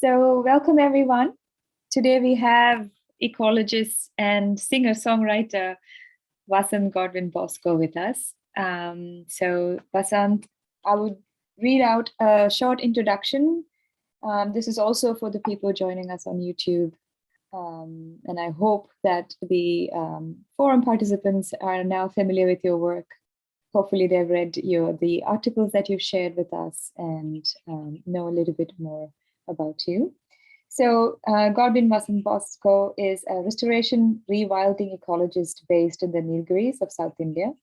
So welcome everyone. Today we have ecologist and singer-songwriter Vasanth Godwin Bosco with us. So Vasanth, I would read out a short introduction. This is also for the people joining us on YouTube. And I hope that the forum participants are now familiar with your work. Hopefully they've read the articles that you've shared with us and know a little bit more about you. So Godwin Vasanth Bosco is a restoration rewilding ecologist based in the Nilgiris of South India.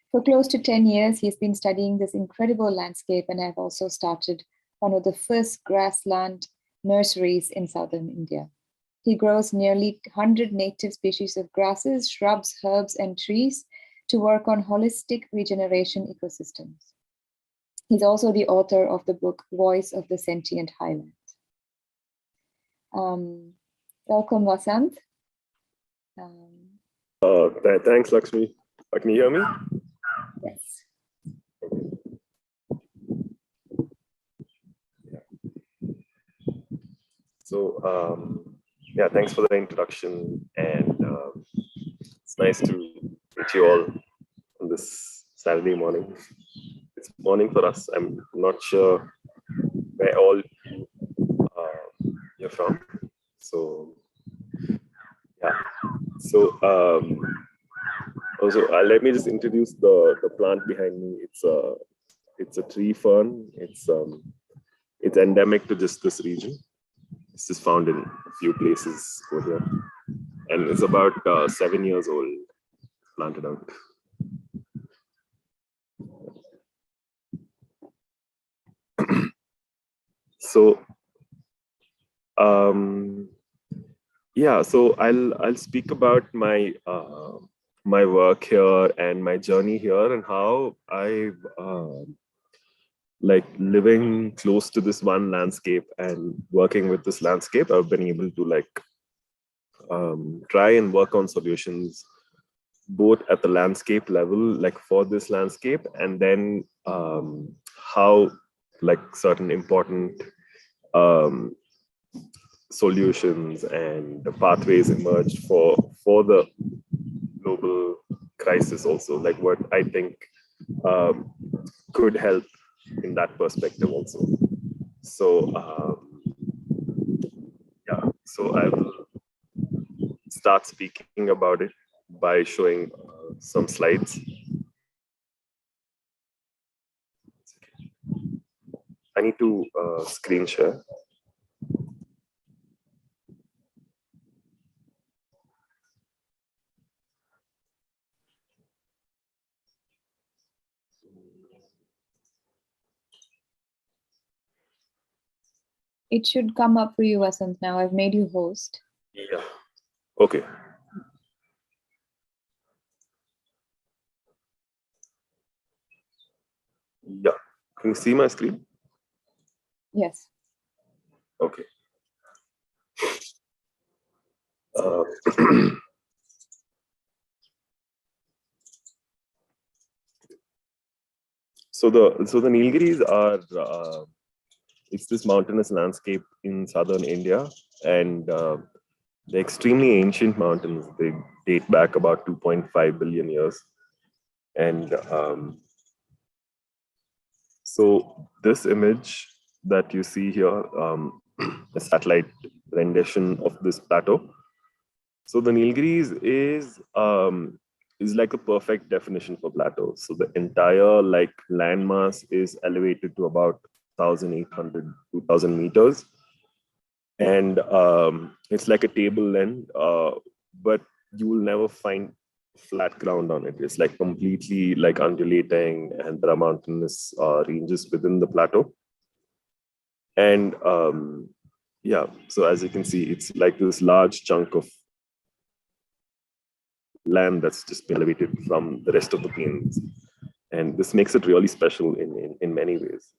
For close to 10 years, he's been studying this incredible landscape and have also started one of the first grassland nurseries in southern India. He grows nearly 100 native species of grasses, shrubs, herbs, and trees to work on holistic regeneration ecosystems. He's also the author of the book, Voice of the Sentient Highland. Welcome, Vasanth. Thanks, Lakshmi. Can you hear me? Yes. So, yeah, thanks for the introduction, and it's nice to meet you all on this Saturday morning. It's morning for us. I'm not sure where all you're from. So, yeah. So, also let me just introduce the plant behind me. It's a tree fern. It's endemic to just this region. It's just found in a few places over here, and it's about 7 years old, planted out. So, yeah. So I'll speak about my my work here and my journey here and how I've like living close to this one landscape and working with this landscape, I've been able to like try and work on solutions both at the landscape level, like for this landscape, and then how like certain important solutions and the pathways emerged for the global crisis also, like what I think could help in that perspective also. So yeah, so I will start speaking about it by showing some slides. I need to screen share. It should come up for you, Vasanth, now. I've made you host. Yeah, okay. Yeah, can you see my screen? Yes. Okay. So the Nilgiris are it's this mountainous landscape in southern India, and they're extremely ancient mountains. They date back about 2.5 billion years, and so this image that you see here, a satellite rendition of this plateau. So the Nilgiris is like a perfect definition for plateau. So the entire like landmass is elevated to about 1,800, 2,000 meters. And it's like a table land, but you will never find flat ground on it. It's like completely like undulating, and there are mountainous ranges within the plateau. And yeah, so as you can see, it's like this large chunk of land that's just been elevated from the rest of the plains. And this makes it really special in many ways.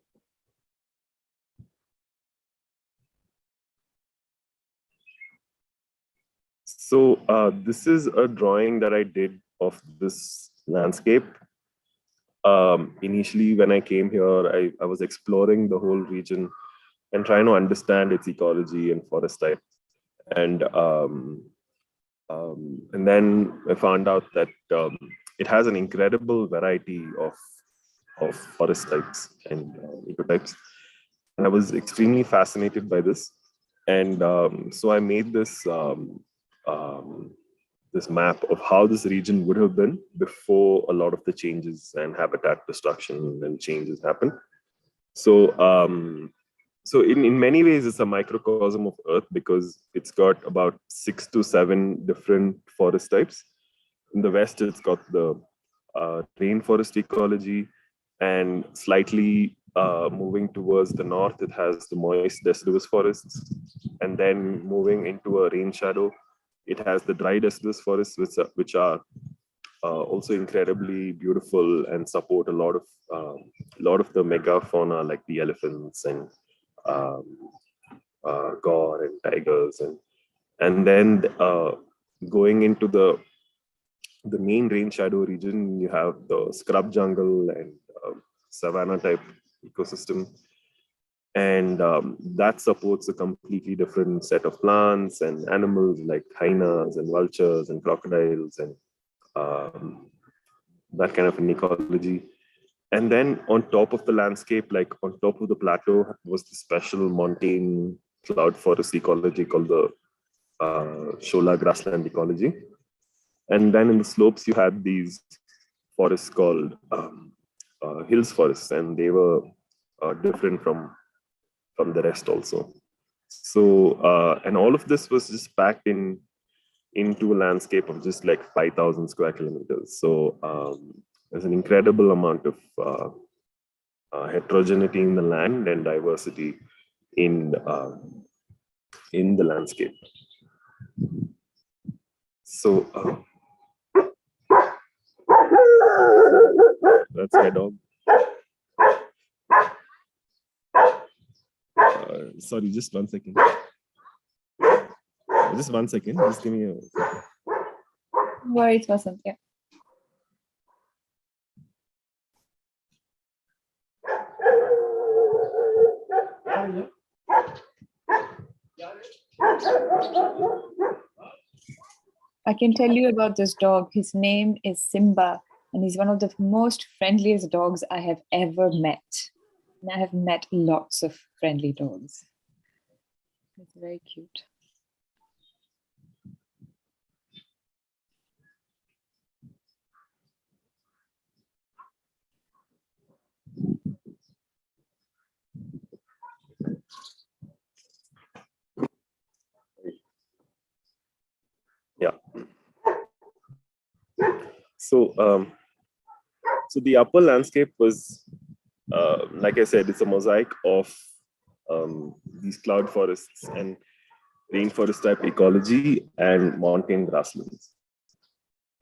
So this is a drawing that I did of this landscape. Initially, when I came here, I was exploring the whole region and trying to understand its ecology and forest type. And then I found out that it has an incredible variety of forest types and ecotypes. And I was extremely fascinated by this. And so I made this map of how this region would have been before a lot of the changes and habitat destruction and changes happened. So, so in many ways, it's a microcosm of Earth because it's got about 6 to 7 different forest types. In the West, it's got the rainforest ecology, and slightly moving towards the north, it has the moist deciduous forests. And then moving into a rain shadow, it has the dry deciduous forests, which are also incredibly beautiful and support a lot of the megafauna like the elephants and gore and tigers, and then going into the main rain shadow region, you have the scrub jungle and savanna type ecosystem, and that supports a completely different set of plants and animals like hyenas and vultures and crocodiles and that kind of an ecology. And then on top of the landscape, like on top of the plateau, was the special montane cloud forest ecology called the Shola grassland ecology. And then in the slopes, you had these forests called hills forests, and they were different from the rest also. So, and all of this was just packed into a landscape of just like 5,000 square kilometers. So there's an incredible amount of heterogeneity in the land and diversity in the landscape. So that's my dog. Sorry, just 1 second. Just 1 second. Just give me a second. No worries, Vasanth. Yeah. I can tell you about this dog. His name is Simba, and he's one of the most friendliest dogs I have ever met. And I have met lots of friendly dogs. It's very cute. Yeah. So, so the upper landscape was, like I said, it's a mosaic of these cloud forests and rainforest type ecology and mountain grasslands.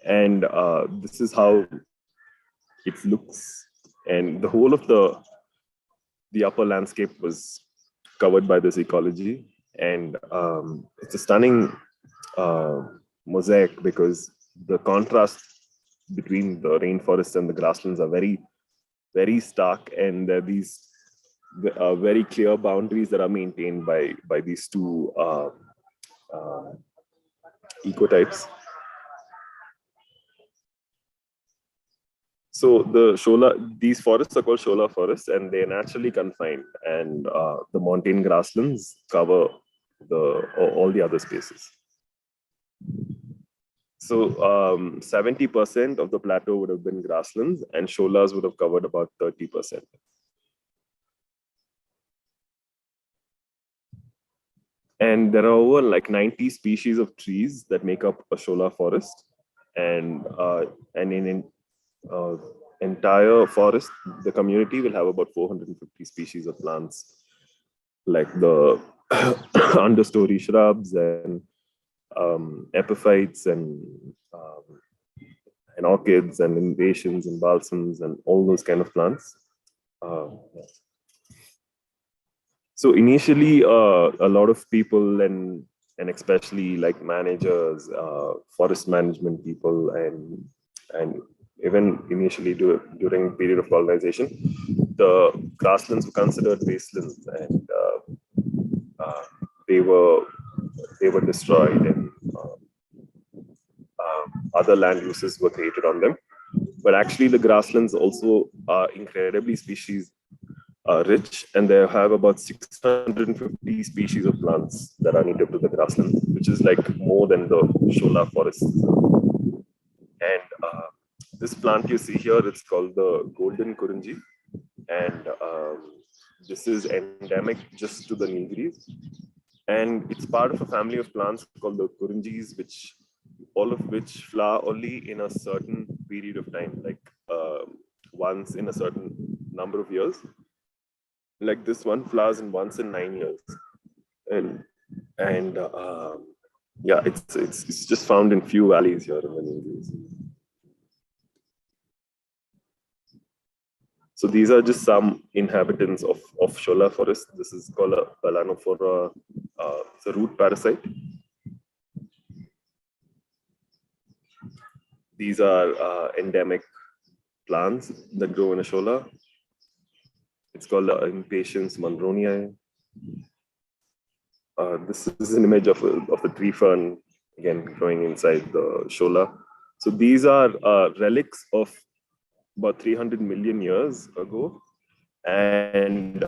And this is how it looks. And the whole of the upper landscape was covered by this ecology. And it's a stunning mosaic because the contrast between the rainforest and the grasslands are very, very stark, and there are these very clear boundaries that are maintained by these two ecotypes. So these forests are called Shola forests, and they're naturally confined, and the mountain grasslands cover all the other spaces. So 70% of the plateau would have been grasslands, and sholas would have covered about 30%. And there are over like 90 species of trees that make up a shola forest, and in entire forest, the community will have about 450 species of plants, like the understory shrubs and epiphytes and orchids and impatiens and balsams and all those kind of plants. So initially, a lot of people and especially like managers, forest management people, and even initially during period of colonization, the grasslands were considered wastelands, and uh, they were destroyed, and other land uses were created on them. But actually, the grasslands also are incredibly species rich, and they have about 650 species of plants that are native to the grassland, which is like more than the Shola forests. And this plant you see here, it's called the golden kurunji, and this is endemic just to the Nilgiris. And it's part of a family of plants called the kurunjis, all of which flower only in a certain period of time, like once in a certain number of years. Like this one flowers in once in 9 years, and yeah, it's just found in few valleys here in the Nilgiris. So these are just some inhabitants of Shola forest. This is called a Balanophora. It's a root parasite. These are endemic plants that grow in a Shola. It's called Impatiens monroniae. This is an image of the tree fern, again, growing inside the Shola. So these are relics of about 300 million years ago. And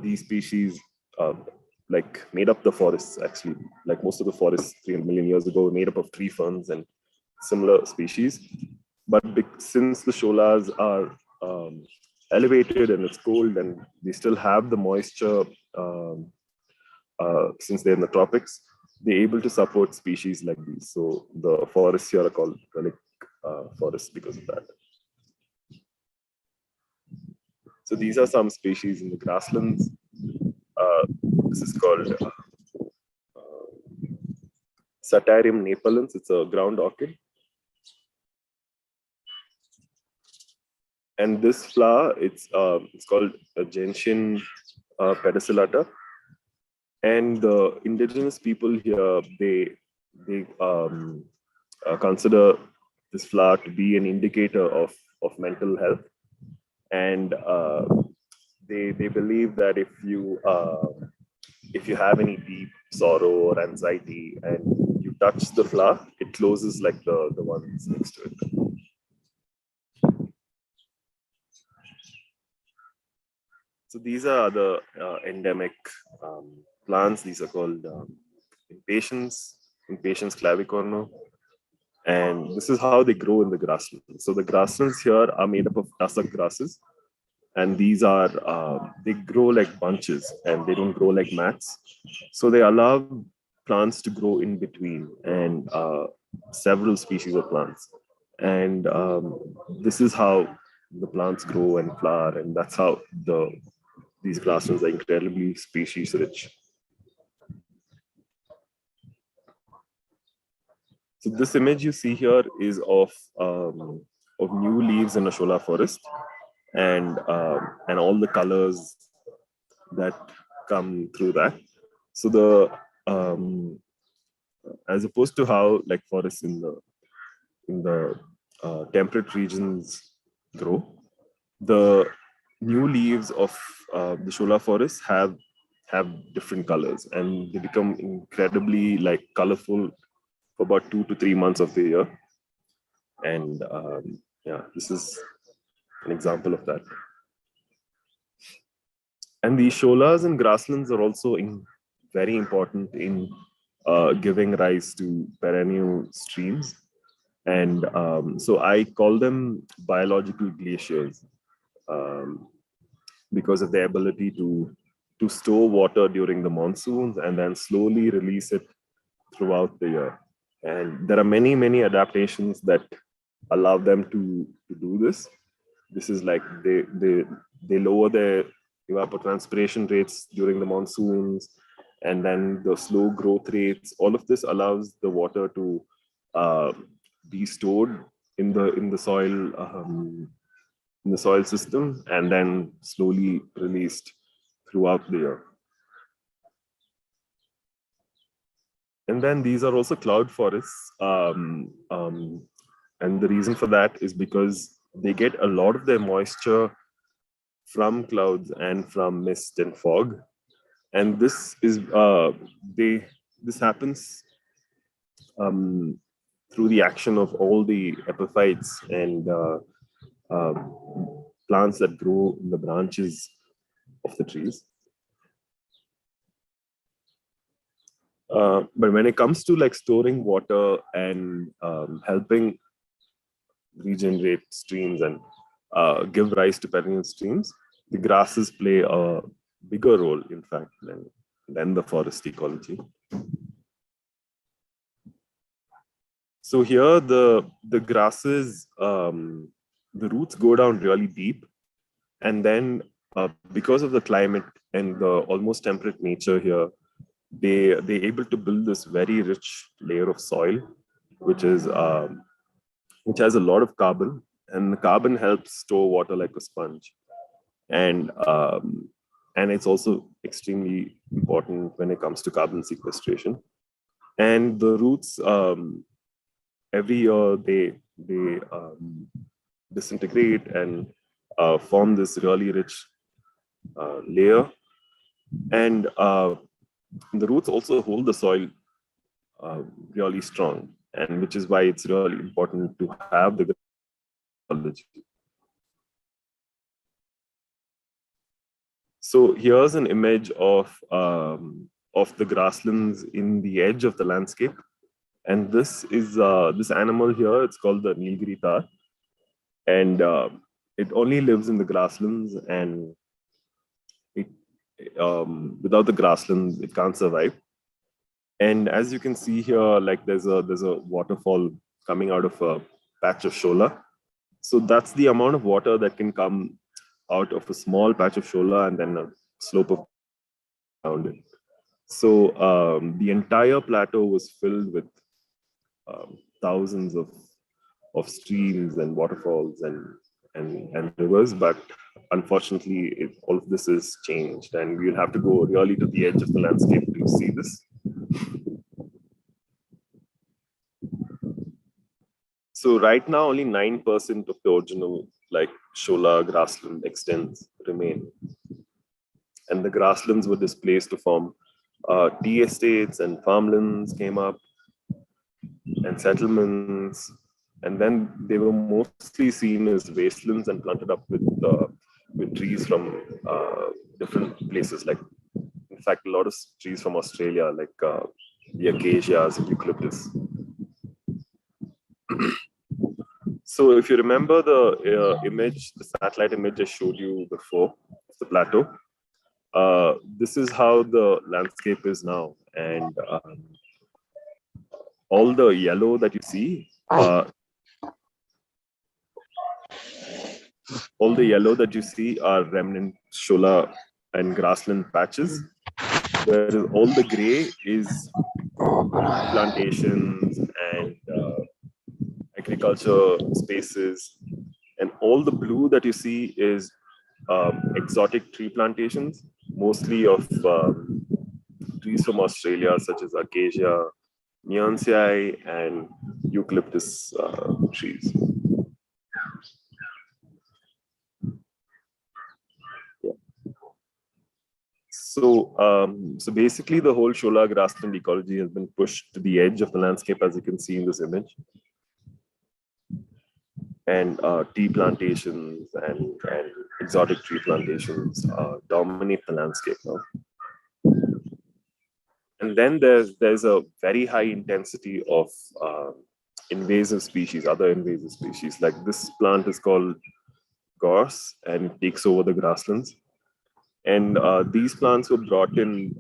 these species like made up the forests, actually. Like most of the forests 300 million years ago were made up of tree ferns and similar species. But since the sholas are elevated and it's cold and they still have the moisture, since they're in the tropics, they're able to support species like these. So the forests here are called relic forests because of that. So these are some species in the grasslands. This is called Satyrium napalens. It's a ground orchid. And this flower, it's called a gentian pedicellata. And the indigenous people here, they consider this flower to be an indicator of mental health. And they believe that if you have any deep sorrow or anxiety and you touch the flower, it closes like the ones next to it. So these are the endemic plants. These are called Impatiens clavicorno. And this is how they grow in the grasslands. So the grasslands here are made up of tussock grasses. And these are, they grow like bunches and they don't grow like mats. So they allow plants to grow in between, and several species of plants. And this is how the plants grow and flower. And that's how these grasslands are incredibly species rich. So this image you see here is of new leaves in a shola forest, and all the colors that come through that. So the as opposed to how like forests in the temperate regions grow, the new leaves of the shola forest have different colors, and they become incredibly like colorful for about 2 to 3 months of the year. And yeah, this is an example of that. And the sholas and grasslands are also very important in giving rise to perennial streams. And so I call them biological glaciers because of their ability to store water during the monsoons and then slowly release it throughout the year. And there are many, many adaptations that allow them to do this. This is like they lower their evapotranspiration rates during the monsoons, and then the slow growth rates. All of this allows the water to be stored in the soil system, and then slowly released throughout the year. And then these are also cloud forests. And the reason for that is because they get a lot of their moisture from clouds and from mist and fog. And this is this happens through the action of all the epiphytes and plants that grow in the branches of the trees. But when it comes to like storing water and helping regenerate streams and give rise to perennial streams, the grasses play a bigger role, in fact, than the forest ecology. So here, the grasses, the roots go down really deep, and then because of the climate and the almost temperate nature here, they're able to build this very rich layer of soil, which has a lot of carbon, and the carbon helps store water like a sponge, and it's also extremely important when it comes to carbon sequestration. And the roots, every year they disintegrate and form this really rich layer, and the roots also hold the soil really strong, and which is why it's really important to have the ecology. So here's an image of the grasslands in the edge of the landscape, and this is this animal here. It's called the Nilgiri tar, and it only lives in the grasslands, and it without the grasslands it can't survive. And as you can see here, like there's a waterfall coming out of a patch of shola. So that's the amount of water that can come out of a small patch of shola and then a slope of around it. So the entire plateau was filled with thousands of streams and waterfalls and rivers, but unfortunately, all of this is changed, and we'll have to go really to the edge of the landscape to see this. So right now, only 9% of the original like shola grassland extents remain, and the grasslands were displaced to form tea estates, and farmlands came up, and settlements, and then they were mostly seen as wastelands and planted up with trees from different places. Like, in fact, a lot of trees from Australia, like the acacias and eucalyptus. So if you remember the image, the satellite image I showed you before of the plateau, this is how the landscape is now. And all the yellow that you see, are remnant shola and grassland patches, whereas all the gray is plantations and agriculture spaces, and all the blue that you see is exotic tree plantations, mostly of trees from Australia, such as acacia, Neonsiae, and eucalyptus trees. Yeah. So basically, the whole shola grassland ecology has been pushed to the edge of the landscape, as you can see in this image. And tea plantations and exotic tree plantations dominate the landscape now. And then there's a very high intensity of invasive species, other invasive species. Like this plant is called gorse, and it takes over the grasslands. And these plants were brought in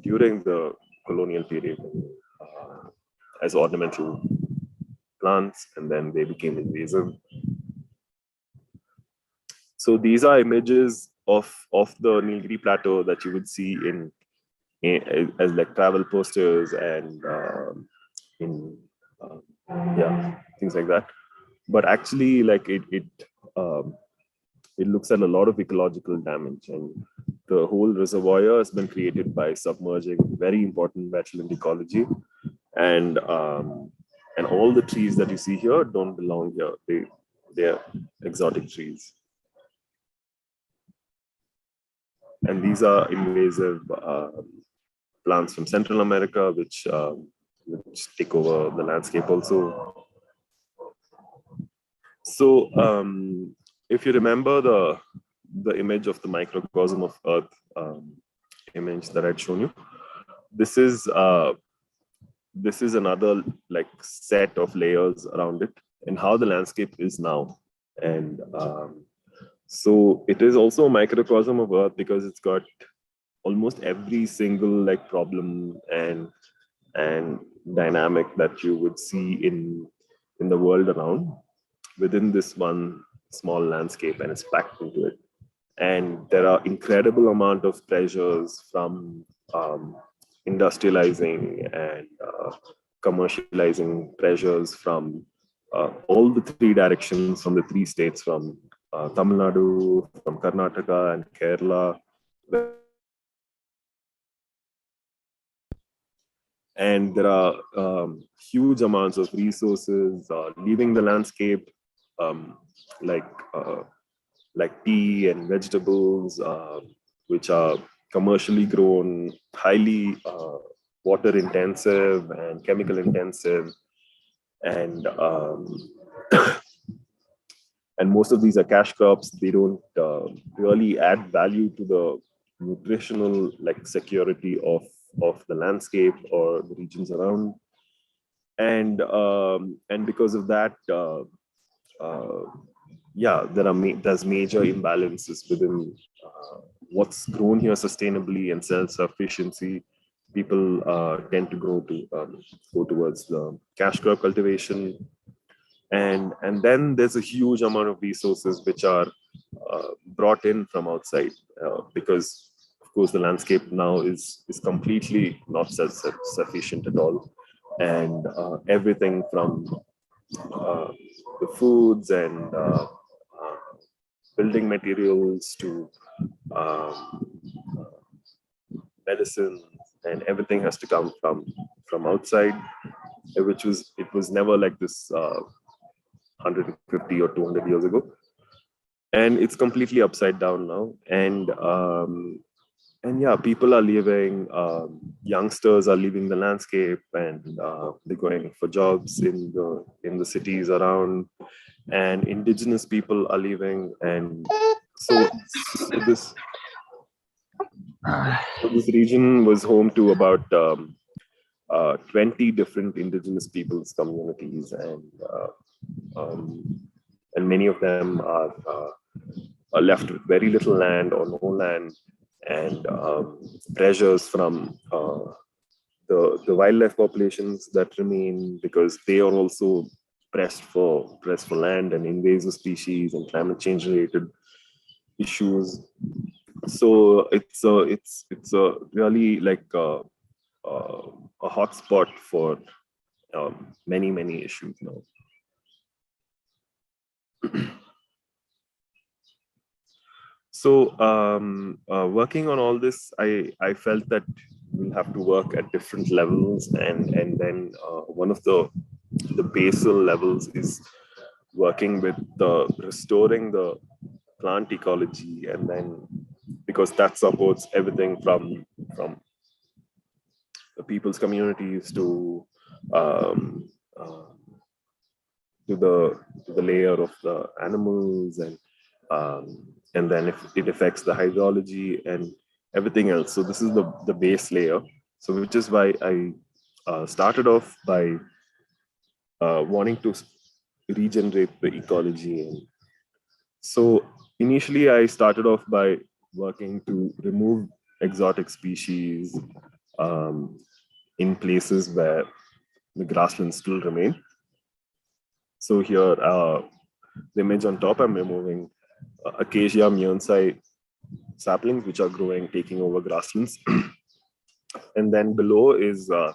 during the colonial period as ornamental plants, and then they became invasive. So these are images of the Nilgiri plateau that you would see in as like travel posters and things like that. But actually, like it looks at a lot of ecological damage, and the whole reservoir has been created by submerging very important wetland ecology, and And all the trees that you see here don't belong here. They're exotic trees. And these are invasive plants from Central America, which take over the landscape also. So if you remember the image of the microcosm of Earth image that I'd shown you, this is another like set of layers around it and how the landscape is now. And so it is also a microcosm of Earth because it's got almost every single like problem and dynamic that you would see in the world around within this one small landscape, and it's packed into it. And there are incredible amount of pressures from industrializing and commercializing pressures from all the three directions, from the three states, from Tamil Nadu, from Karnataka and Kerala. And there are huge amounts of resources leaving the landscape, like tea and vegetables, which are commercially grown, highly water intensive and chemical intensive. And and most of these are cash crops. They don't really add value to the nutritional like security of the landscape or the regions around. And because of that, yeah, there's major imbalances within what's grown here sustainably and self-sufficiency. People tend to go towards the cash crop cultivation, and then there's a huge amount of resources which are brought in from outside, because of course the landscape now is completely not self-sufficient at all, and everything from the foods and building materials to medicine, and everything has to come from outside, it was never like this 150 or 200 years ago, and it's completely upside down now. And yeah, people are leaving, youngsters are leaving the landscape, and they're going for jobs in the cities around, and indigenous people are leaving. And so this region was home to about 20 different indigenous peoples communities, and many of them are left with very little land or no land, and pressures from the wildlife populations that remain, because they are also pressed for land and invasive species and climate change related issues. So it's a really like a hot spot for many issues now. So working on all this, I felt that we'll have to work at different levels, and then one of the basal levels is working with restoring the plant ecology, and then because that supports everything from the people's communities to the layer of the animals, and then if it affects the hydrology and everything else. So this is the base layer. So which is why I started off by wanting to regenerate the ecology. And so initially I started off by working to remove exotic species in places where the grasslands still remain. So here, the image on top, I'm removing Acacia myeonsai saplings, which are growing, taking over grasslands. And then below is are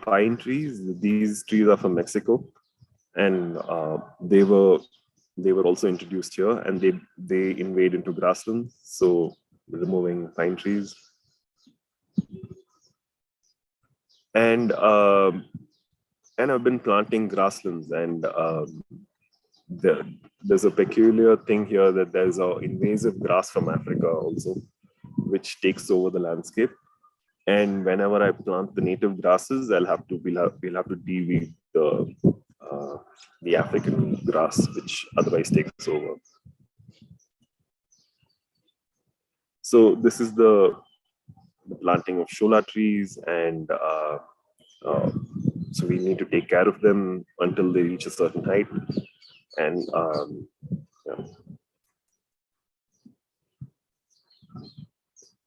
pine trees. These trees are from Mexico, and they were also introduced here, and they invade into grasslands. So removing pine trees. And and I've been planting grasslands, and there's a peculiar thing here that there's an invasive grass from Africa also, which takes over the landscape. And whenever I plant the native grasses, we'll have to de-weed the African grass, which otherwise takes over. So this is the planting of shola trees, and so we need to take care of them until they reach a certain height. And yeah.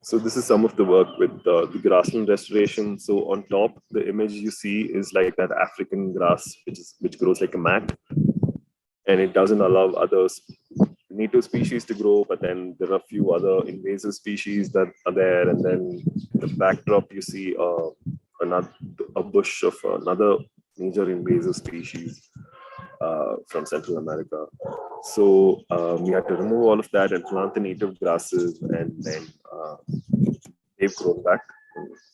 So this is some of the work with the grassland restoration. So on top, the image you see is like that African grass, which grows like a mat, and it doesn't allow other native species to grow. But then there are a few other invasive species that are there, and then the backdrop you see a bush of another major invasive species from Central America. So we had to remove all of that and plant the native grasses, and then they've grown back.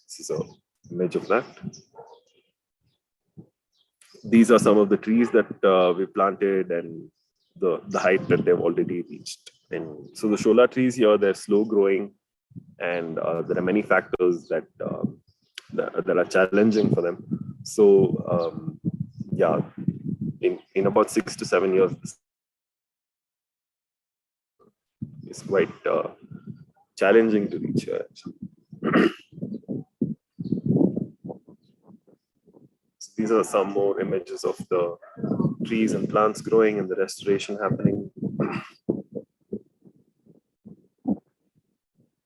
This is an image of that. These are some of the trees that we planted and the height that they've already reached. And so the shola trees here, they're slow growing, and there are many factors that are challenging for them. So yeah, in about 6 to 7 years, it's quite challenging to reach here, actually. So these are some more images of the trees and plants growing and the restoration happening.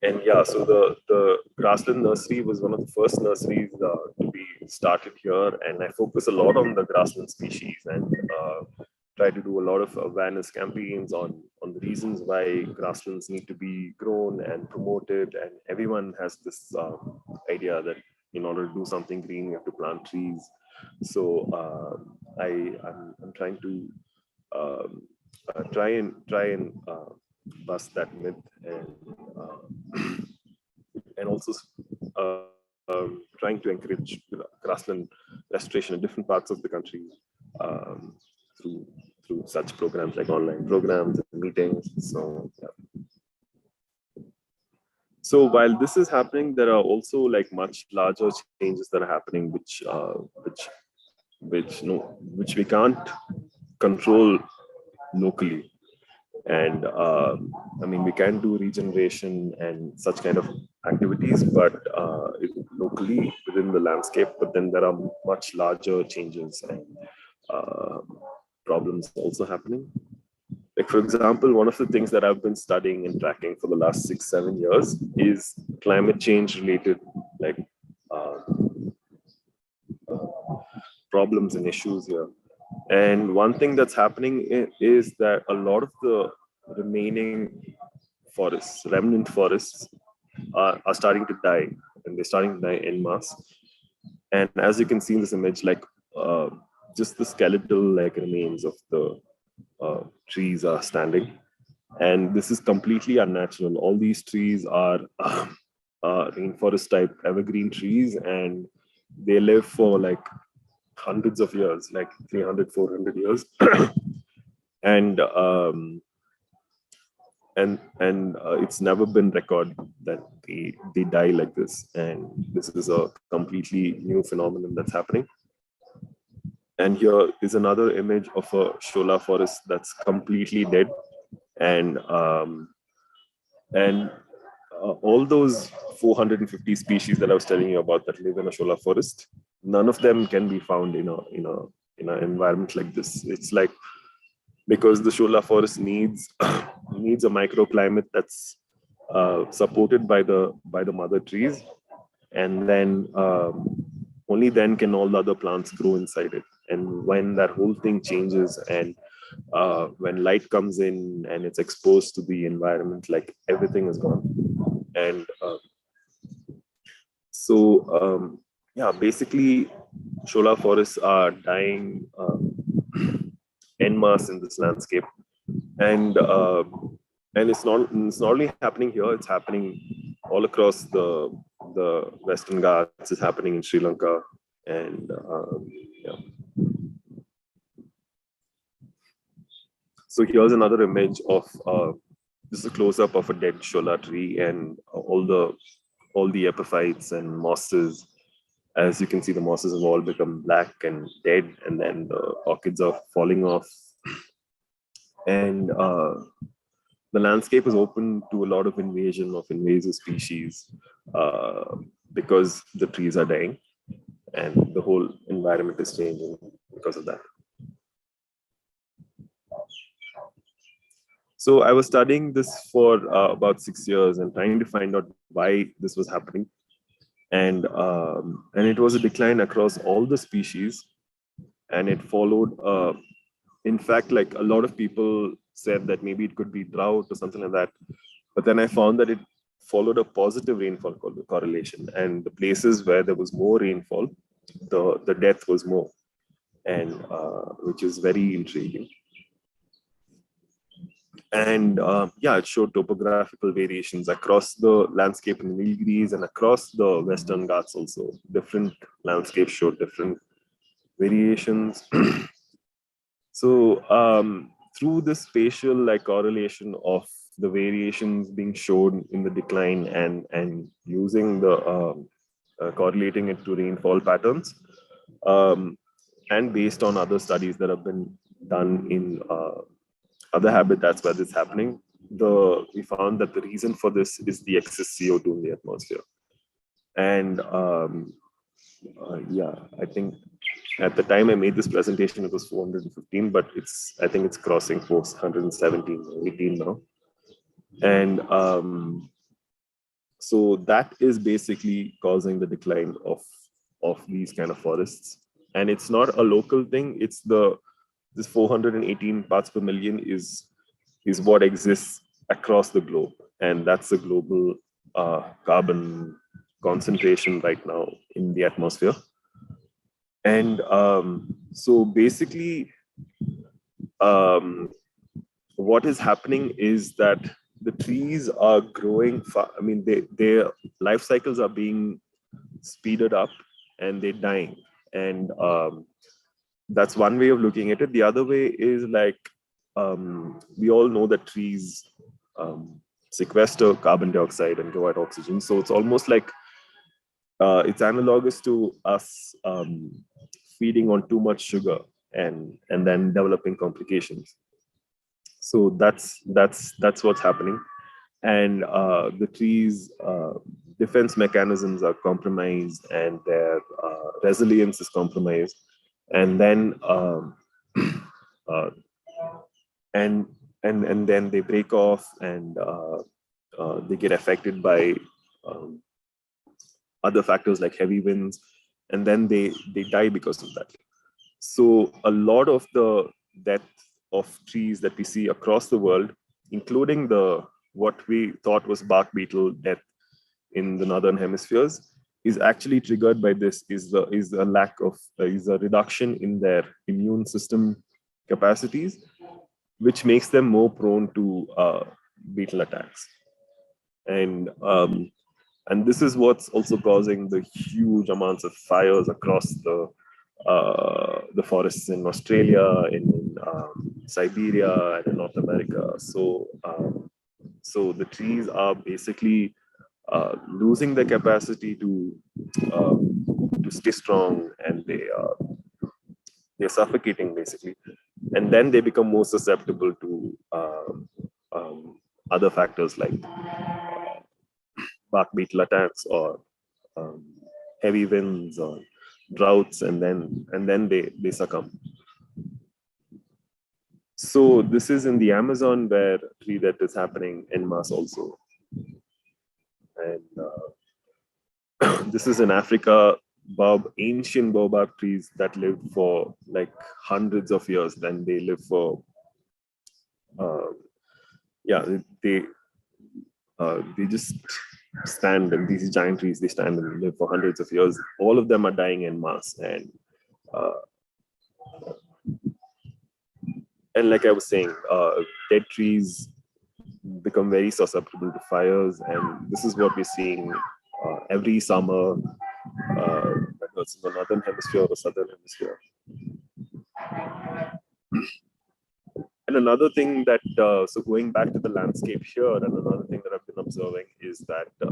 And yeah, so the grassland nursery was one of the first nurseries to be started here, and I focus a lot on the grassland species and try to do a lot of awareness campaigns on the reasons why grasslands need to be grown and promoted. And everyone has this idea that in order to do something green, you have to plant trees. So I'm trying to try and bust that myth, and also trying to encourage grassland restoration in different parts of the country through such programs like online programs and meetings. So yeah. So while this is happening, there are also like much larger changes that are happening, which we can't control locally. And I mean, we can do regeneration and such kind of activities, but locally within the landscape. But then there are much larger changes and problems also happening. Like, for example, one of the things that I've been studying and tracking for the last 6-7 years is climate change related, like problems and issues here. And one thing that's happening is that a lot of the remaining forests, remnant forests, are starting to die, and they're starting to die en masse. And as you can see in this image, like just the skeletal like remains of the trees are standing, and this is completely unnatural. All these trees are rainforest type evergreen trees, and they live for like hundreds of years, like 300-400 years. And it's never been recorded that they die like this, and this is a completely new phenomenon that's happening. And here is another image of a shola forest that's completely dead, and all those 450 species that I was telling you about that live in a shola forest, none of them can be found in an environment like this. It's like, because the shola forest needs a microclimate that's supported by the mother trees, and then only then can all the other plants grow inside it. And when that whole thing changes, and when light comes in and it's exposed to the environment, like everything is gone. And yeah, basically shola forests are dying en masse in this landscape. And it's not only happening here, it's happening all across the Western Ghats. It's happening in Sri Lanka, And yeah. So here's another image of this is a close-up of a dead shola tree and all the epiphytes and mosses. As you can see, the mosses have all become black and dead, and then the orchids are falling off. And the landscape is open to a lot of invasion of invasive species because the trees are dying and the whole environment is changing because of that. So I was studying this for about 6 years and trying to find out why this was happening. And it was a decline across all the species, and it followed. In fact, like a lot of people said that maybe it could be drought or something like that, but then I found that it followed a positive rainfall correlation, and the places where there was more rainfall, the death was more, and which is very intriguing. And yeah, it showed topographical variations across the landscape in the Nilgiris and across the Western Ghats also. Different landscapes showed different variations. So through this spatial like correlation of the variations being shown in the decline and using the correlating it to rainfall patterns, and based on other studies that have been done in other habitats where this is happening, we found that the reason for this is the excess CO2 in the atmosphere. And yeah, I think at the time I made this presentation, it was 415, but I think it's crossing 417, 18 now. And so that is basically causing the decline of these kind of forests. And it's not a local thing. It's this 418 parts per million is what exists across the globe. And that's the global carbon concentration right now in the atmosphere. And so basically, what is happening is that the trees are growing. I mean, their life cycles are being speeded up and they're dying. And that's one way of looking at it. The other way is like, we all know that trees sequester carbon dioxide and provide oxygen. So it's almost like it's analogous to us feeding on too much sugar and then developing complications. So that's what's happening. And the trees' defense mechanisms are compromised and their resilience is compromised. And then and then they break off and they get affected by other factors like heavy winds, and then they die because of that. So a lot of the death of trees that we see across the world, including what we thought was bark beetle death in the northern hemispheres, is actually triggered by this, is a reduction in their immune system capacities, which makes them more prone to beetle attacks. And this is what's also causing the huge amounts of fires across the forests in Australia, in Siberia, and in North America. So the trees are basically losing their capacity to stay strong, and they're suffocating basically, and then they become more susceptible to other factors like bark beetle attacks or heavy winds or droughts, and then they succumb. So this is in the Amazon where tree death is happening en masse also. And this is in Africa, ancient baobab trees that lived for like hundreds of years. Then they live for, they just stand, and these giant trees, they stand and live for hundreds of years. All of them are dying en masse. And like I was saying, dead trees become very susceptible to fires, and this is what we're seeing every summer. it's in the northern hemisphere or southern hemisphere. And another thing that, so going back to the landscape here, and another thing that I've been observing is that the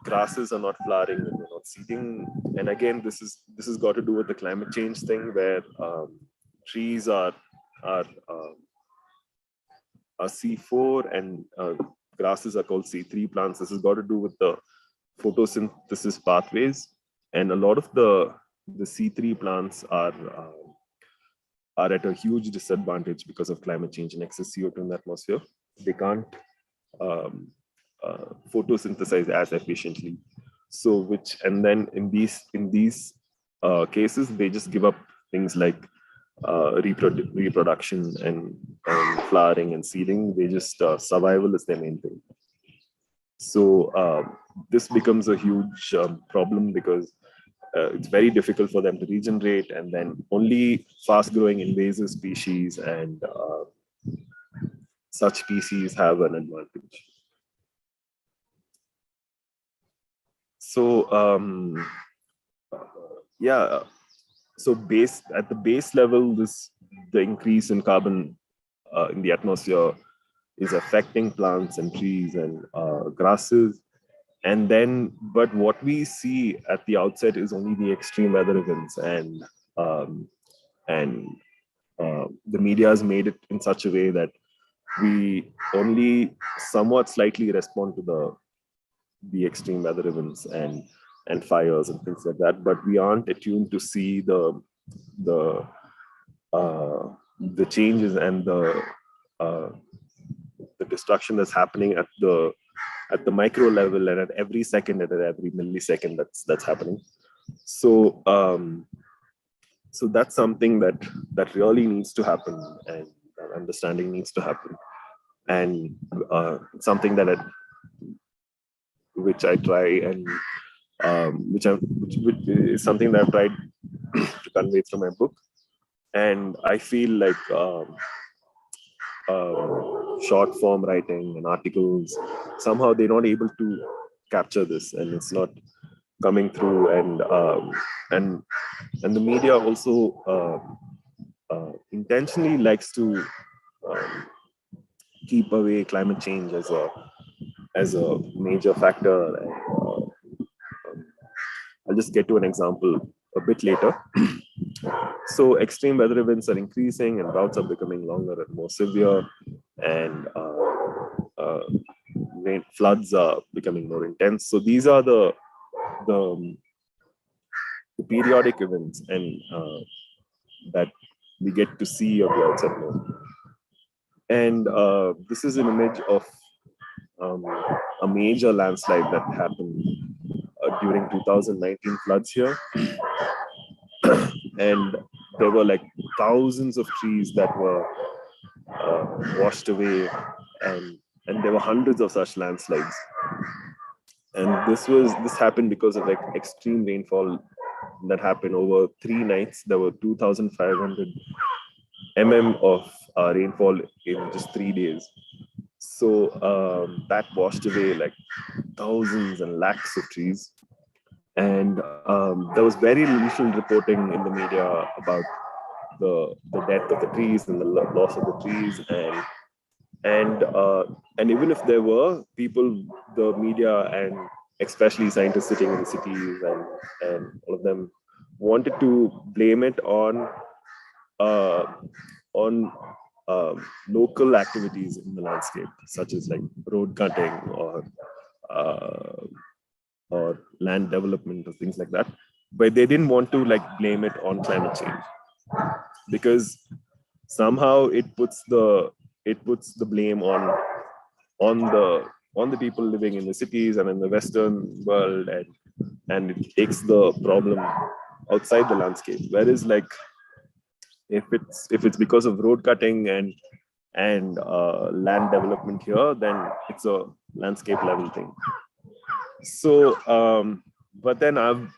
grasses are not flowering and they're not seeding. And again, this has got to do with the climate change thing, where trees are C4 and grasses are called C3 plants. This has got to do with the photosynthesis pathways, and a lot of the C3 plants are at a huge disadvantage because of climate change and excess CO2 in the atmosphere. They can't photosynthesize as efficiently. So and then in these cases, they just give up things like reproduction and flowering and seeding. They just survival is their main thing. So this becomes a huge problem, because it's very difficult for them to regenerate, and then only fast-growing invasive species and such species have an advantage. So yeah, so at the base level, the increase in carbon in the atmosphere is affecting plants and trees and grasses. And then, but what we see at the outset is only the extreme weather events, and the media has made it in such a way that we only somewhat slightly respond to the extreme weather events and fires and things like that, but we aren't attuned to see the changes and the destruction that's happening at the micro level, and at every second and at every millisecond that's happening. So so that's something that really needs to happen, and that understanding needs to happen, and something that which I try and which is something that I've tried to convey through my book. And I feel like short form writing and articles, somehow they're not able to capture this, and it's not coming through. And the media also intentionally likes to keep away climate change as a major factor. And, I'll just get to an example a bit later. So extreme weather events are increasing, and droughts are becoming longer and more severe, and floods are becoming more intense. So these are the periodic events, and that we get to see on the outside now. And this is an image of a major landslide that happened during 2019 floods here. And there were like thousands of trees that were washed away, and there were hundreds of such landslides. And this happened because of like extreme rainfall that happened over 3 nights. There were 2,500 mm of rainfall in just 3 days. So that washed away like thousands and lakhs of trees. And there was very little reporting in the media about the death of the trees and the loss of the trees. And even if there were people, the media and especially scientists sitting in the cities and all of them wanted to blame it on local activities in the landscape, such as like road cutting or land development or things like that. But they didn't want to like blame it on climate change, because somehow it puts the blame on the people living in the cities and in the Western world, and it takes the problem outside the landscape. Whereas like if it's because of road cutting and land development here, then it's a landscape level thing. So but then I've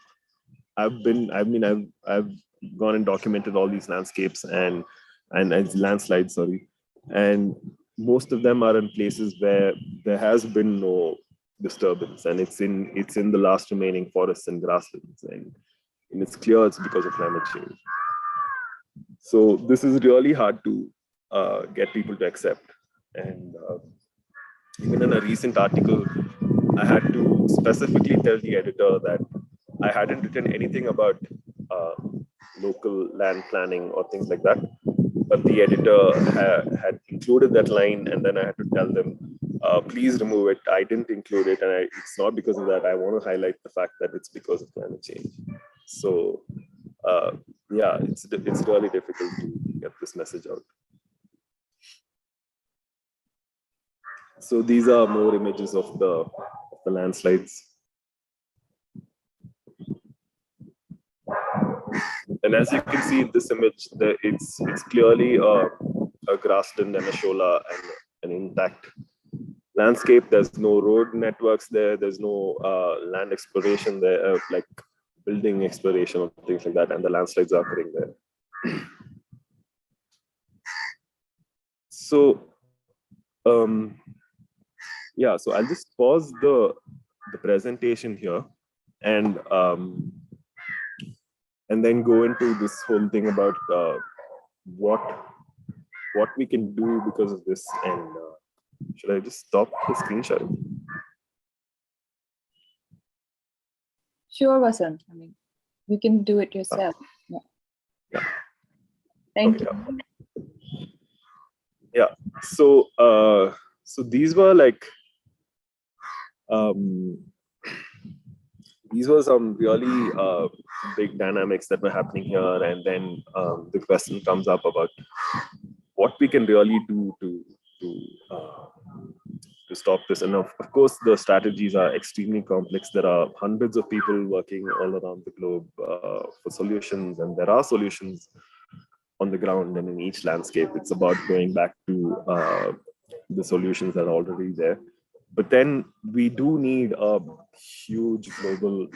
gone and documented all these landscapes and landslides, sorry, and most of them are in places where there has been no disturbance, and it's in the last remaining forests and grasslands, and it's clear it's because of climate change. So this is really hard to get people to accept. And even in a recent article, I had to specifically tell the editor that I hadn't written anything about uh, local land planning or things like that. But the editor had included that line, and then I had to tell them, please remove it. I didn't include it, and it's not because of that. I want to highlight the fact that it's because of climate change. So, yeah, it's really difficult to get this message out. So these are more images of the landslides. And as you can see in this image, it's clearly a grassland and a shola and an intact landscape. There's no road networks there. There's no land exploration there, like building exploration or things like that. And the landslides are occurring there. So, yeah, so I'll just pause the presentation here and then go into this whole thing about what we can do because of this. And should I just stop the screen sharing? Sure, Vasanth. I mean, you can do it yourself. Yeah. Thank you. Yeah. So these were like these were some really big dynamics that were happening here, and then the question comes up about what we can really do to stop this. And of course, the strategies are extremely complex. There are hundreds of people working all around the globe for solutions, and there are solutions on the ground and in each landscape. It's about going back to the solutions that are already there. But then we do need a huge global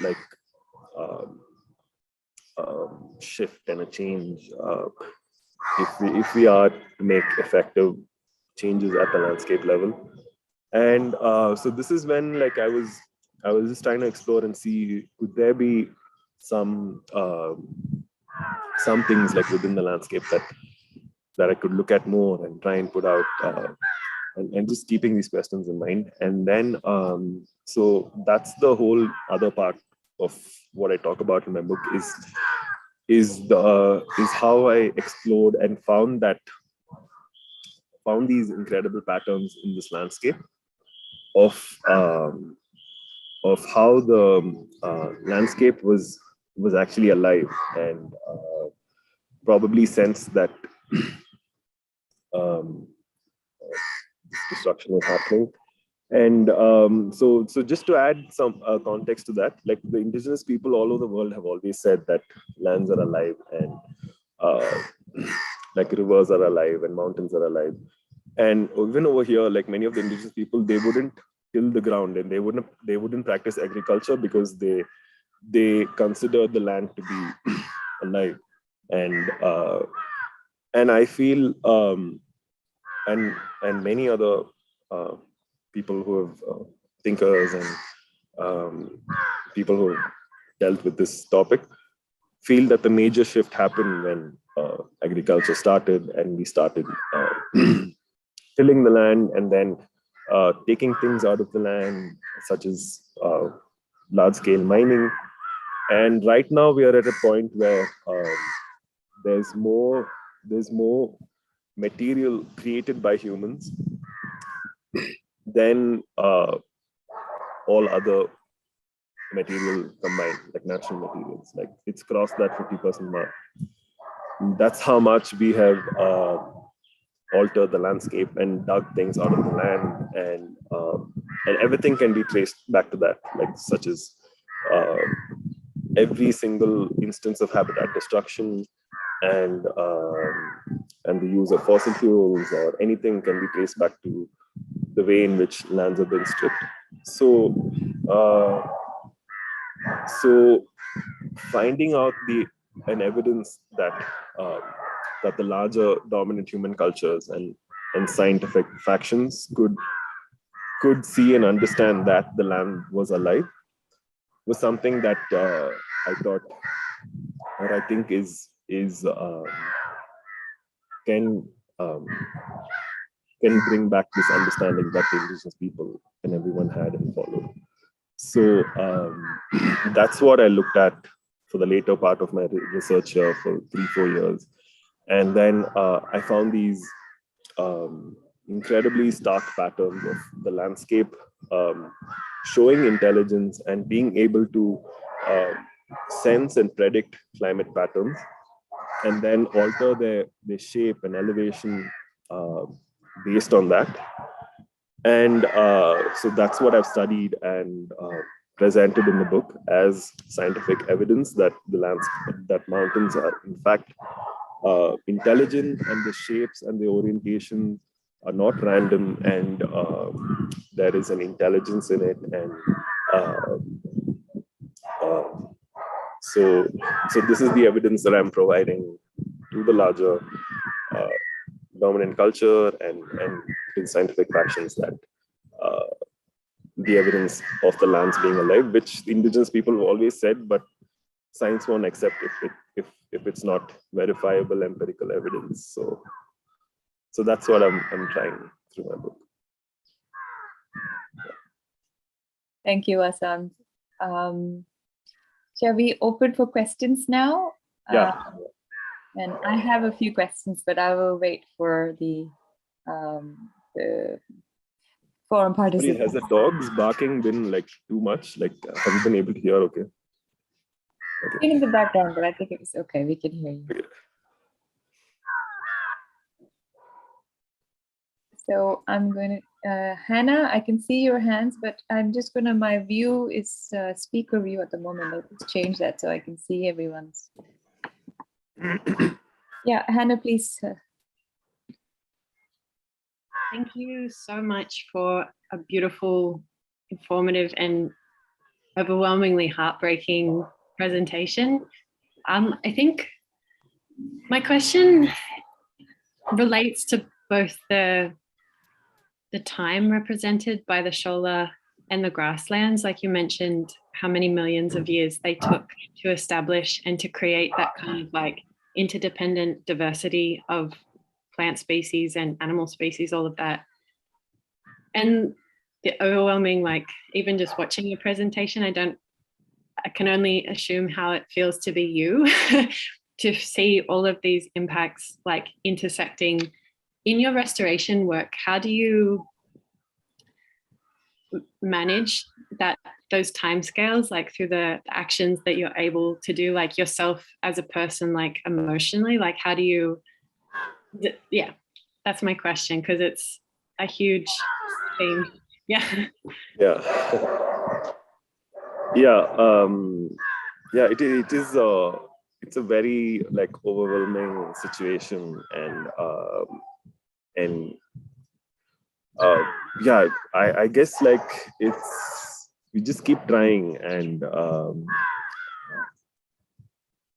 shift and a change if we are to make effective changes at the landscape level. And so this is when I was just trying to explore and see, could there be some things within the landscape that I could look at more and try and put out, and just keeping these questions in mind. And then so that's the whole other part of what I talk about in my book is how I explored and found these incredible patterns in this landscape of how the landscape was actually alive, and probably sensed that destruction was happening. And so just to add some context to that, the indigenous people all over the world have always said that lands are alive, and rivers are alive and mountains are alive. And even over here, many of the indigenous people, they wouldn't till the ground, and they wouldn't practice agriculture because they consider the land to be alive. And I feel and many other people who have thinkers and people who have dealt with this topic feel that the major shift happened when agriculture started, and we started tilling the land, and then taking things out of the land, such as large-scale mining. And right now we are at a point where there's more material created by humans than all other material combined, natural materials. It's crossed that 50% mark. That's how much we have altered the landscape and dug things out of the land, and everything can be traced back to that, such as every single instance of habitat destruction and the use of fossil fuels or anything can be traced back to the way in which lands have been stripped. So finding out an evidence that the larger dominant human cultures and scientific factions could see and understand that the land was alive was something that I thought, or I think can bring back this understanding that the indigenous people and everyone had and followed. So that's what I looked at for the later part of my research here for 3-4 years. And then I found these incredibly stark patterns of the landscape showing intelligence and being able to sense and predict climate patterns and then alter their shape and elevation based on that. And so that's what I've studied and presented in the book as scientific evidence that that mountains are in fact intelligent, and the shapes and the orientation are not random, and there is an intelligence in it. And so this is the evidence that I'm providing to the larger dominant culture and in scientific factions, that the evidence of the lands being alive, which indigenous people have always said, but science won't accept if it's not verifiable empirical evidence. So that's what I'm trying through my book. Thank you, Vasanth. Shall we open for questions now? Yeah. And I have a few questions, but I will wait for the forum participants. Has the dogs barking been like too much? Like, have you been able to hear? Okay. In the background, but I think it was okay. We can hear you. Okay. So I'm going to, Hannah, I can see your hands, but I'm just going to, my view is speaker view at the moment. Let's change that so I can see everyone's. Yeah, Hannah, please. Thank you so much for a beautiful, informative, and overwhelmingly heartbreaking presentation. I think my question relates to both the time represented by the shola and the grasslands. Like you mentioned, how many millions of years they took to establish and to create that kind of like interdependent diversity of plant species and animal species, all of that. And the overwhelming, like even just watching your presentation, I can only assume how it feels to be you to see all of these impacts like intersecting in your restoration work. How do you manage those timescales, like through the actions that you're able to do, like yourself as a person, like emotionally, like how do you, yeah, that's my question, because it's a huge thing. Yeah. Yeah. Yeah. It is it's a very like overwhelming situation, and yeah, I guess like we just keep trying, and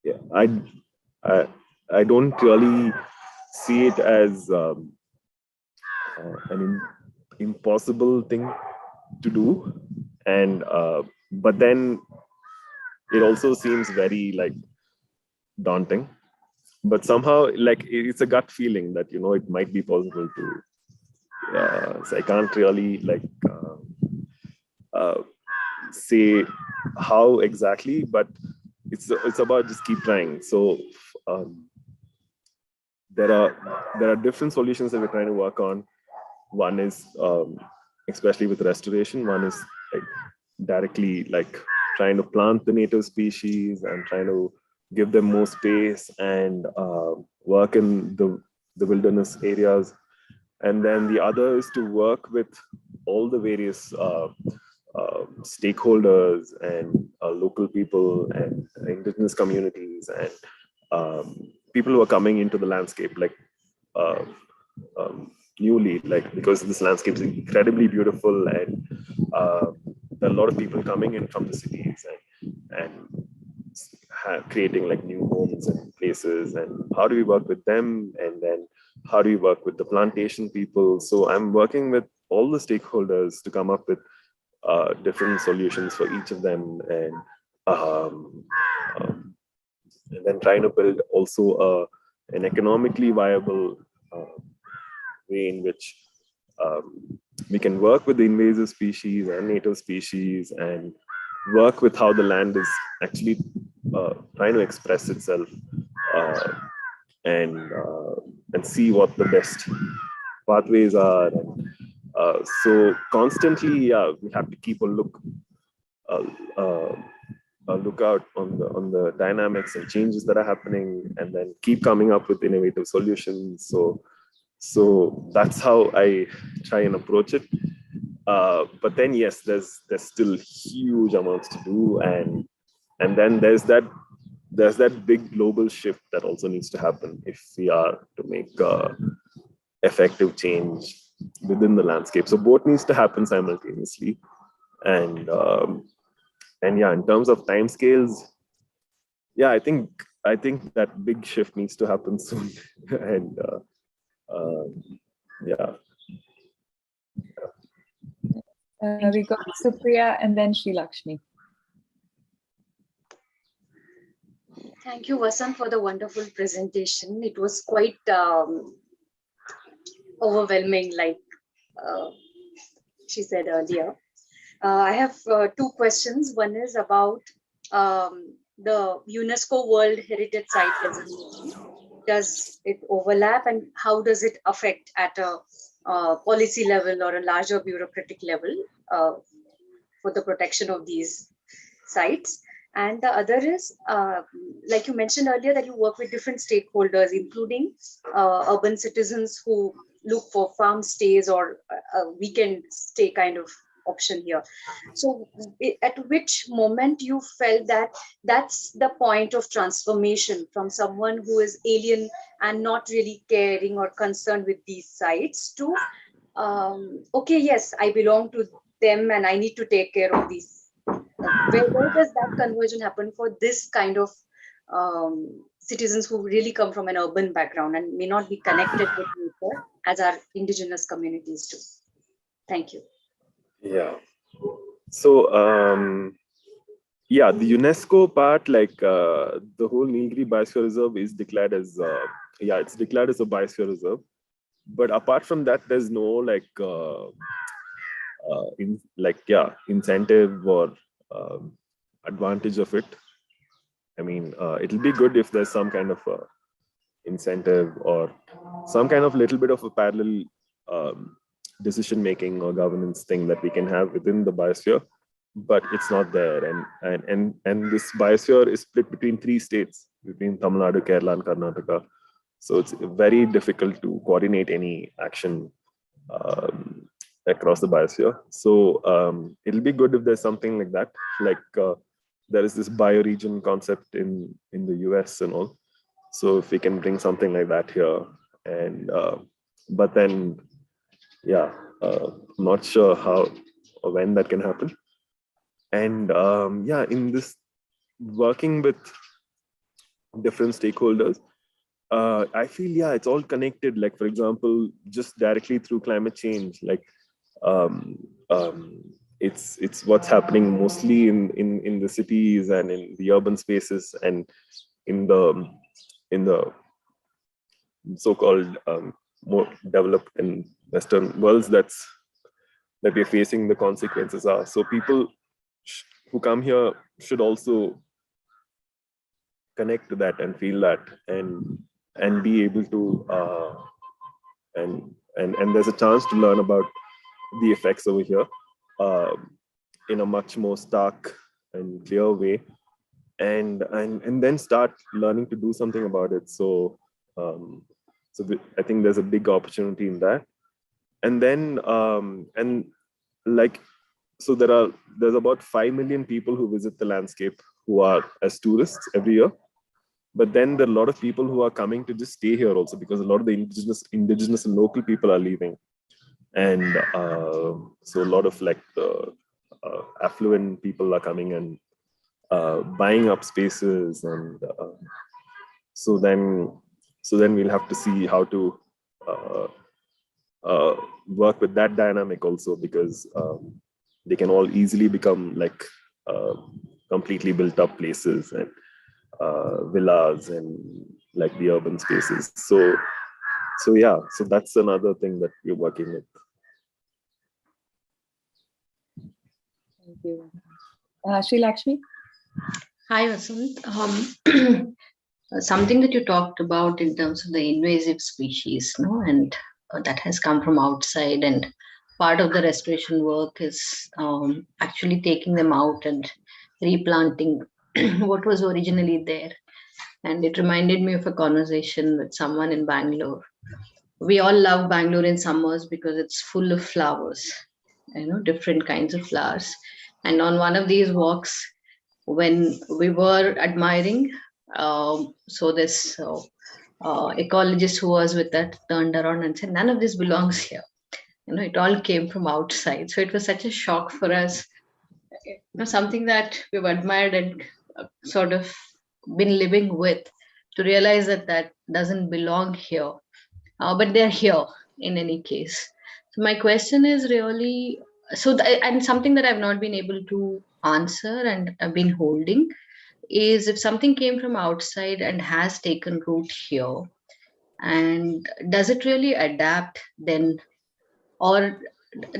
yeah, I don't really see it as an impossible thing to do, and but then it also seems very like daunting, but somehow like it's a gut feeling that it might be possible to. So I can't really like say how exactly, but it's about just keep trying. So there are different solutions that we're trying to work on. One is especially with restoration. One is like directly like trying to plant the native species and trying to give them more space and work in the wilderness areas. And then the other is to work with all the various stakeholders and local people and indigenous communities and people who are coming into the landscape like newly, like because this landscape is incredibly beautiful, and there are a lot of people coming in from the cities and creating like new homes and places, and how do we work with them, and then how do we work with the plantation people. So I'm working with all the stakeholders to come up with different solutions for each of them, um, and then trying to build also an economically viable way in which we can work with the invasive species and native species and work with how the land is actually trying to express itself, uh, and see what the best pathways are. And so constantly, we have to keep uh, uh, a lookout on the dynamics and changes that are happening, and then keep coming up with innovative solutions. So that's how I try and approach it. But then yes, there's still huge amounts to do, and then there's that big global shift that also needs to happen if we are to make effective change within the landscape. So both needs to happen simultaneously, and yeah, in terms of timescales, yeah, I think that big shift needs to happen soon, and yeah. We got Supriya and then Sri Lakshmi. Thank you, Vasanth, for the wonderful presentation. It was quite overwhelming, like she said earlier. I have two questions. One is about the UNESCO World Heritage Site designation. Does it overlap, and how does it affect at a policy level or a larger bureaucratic level for the protection of these sites? And the other is, like you mentioned earlier, that you work with different stakeholders, including urban citizens who look for farm stays or a weekend stay kind of option here. So at which moment you felt that that's the point of transformation from someone who is alien and not really caring or concerned with these sites to, okay, yes, I belong to them and I need to take care of these. Where does that conversion happen for this kind of citizens who really come from an urban background and may not be connected with nature as our indigenous communities do? Thank you. Yeah. So yeah, the UNESCO part, like the whole Nilgiri Biosphere Reserve is declared as it's declared as a biosphere reserve. But apart from that, there's no like incentive or advantage of it. I mean, it'll be good if there's some kind of incentive or some kind of little bit of a parallel decision making or governance thing that we can have within the biosphere, but it's not there. And this biosphere is split between 3 states, between Tamil Nadu, Kerala, and Karnataka. So it's very difficult to coordinate any action across the biosphere. So it'll be good if there's something like that, like there is this bioregion concept in the US and all. So if we can bring something like that here, and but then yeah, I'm not sure how or when that can happen. And yeah, in this working with different stakeholders, I feel, yeah, it's all connected. Like, for example, just directly through climate change, like it's what's happening mostly in the cities and in the urban spaces and in the so-called more developed and Western worlds that we're facing the consequences are. So people who come here should also connect to that and feel that and be able to and there's a chance to learn about the effects over here in a much more stark and clear way, and then start learning to do something about it. So I think there's a big opportunity in that. And then and like, so there's about 5 million people who visit the landscape who are as tourists every year. But then there are a lot of people who are coming to just stay here also, because a lot of the indigenous and local people are leaving. And so a lot of like the affluent people are coming and buying up spaces. And so then we'll have to see how to work with that dynamic also, because they can all easily become like completely built up places and villas and like the urban spaces. So yeah, so that's another thing that we're working with. Thank you. Sri Lakshmi? Hi, Vasanth. Something that you talked about in terms of the invasive species, no, and that has come from outside, and part of the restoration work is actually taking them out and replanting what was originally there. And it reminded me of a conversation with someone in Bangalore. We all love Bangalore in summers because it's full of flowers, different kinds of flowers. And on one of these walks, when we were admiring, so this ecologist who was with us turned around and said, "None of this belongs here. It all came from outside." So it was such a shock for us, something that we've admired and sort of been living with, to realize that that doesn't belong here, but they're here in any case. So my question is really, and something that I've not been able to answer and I've been holding is, if something came from outside and has taken root here, and does it really adapt then, or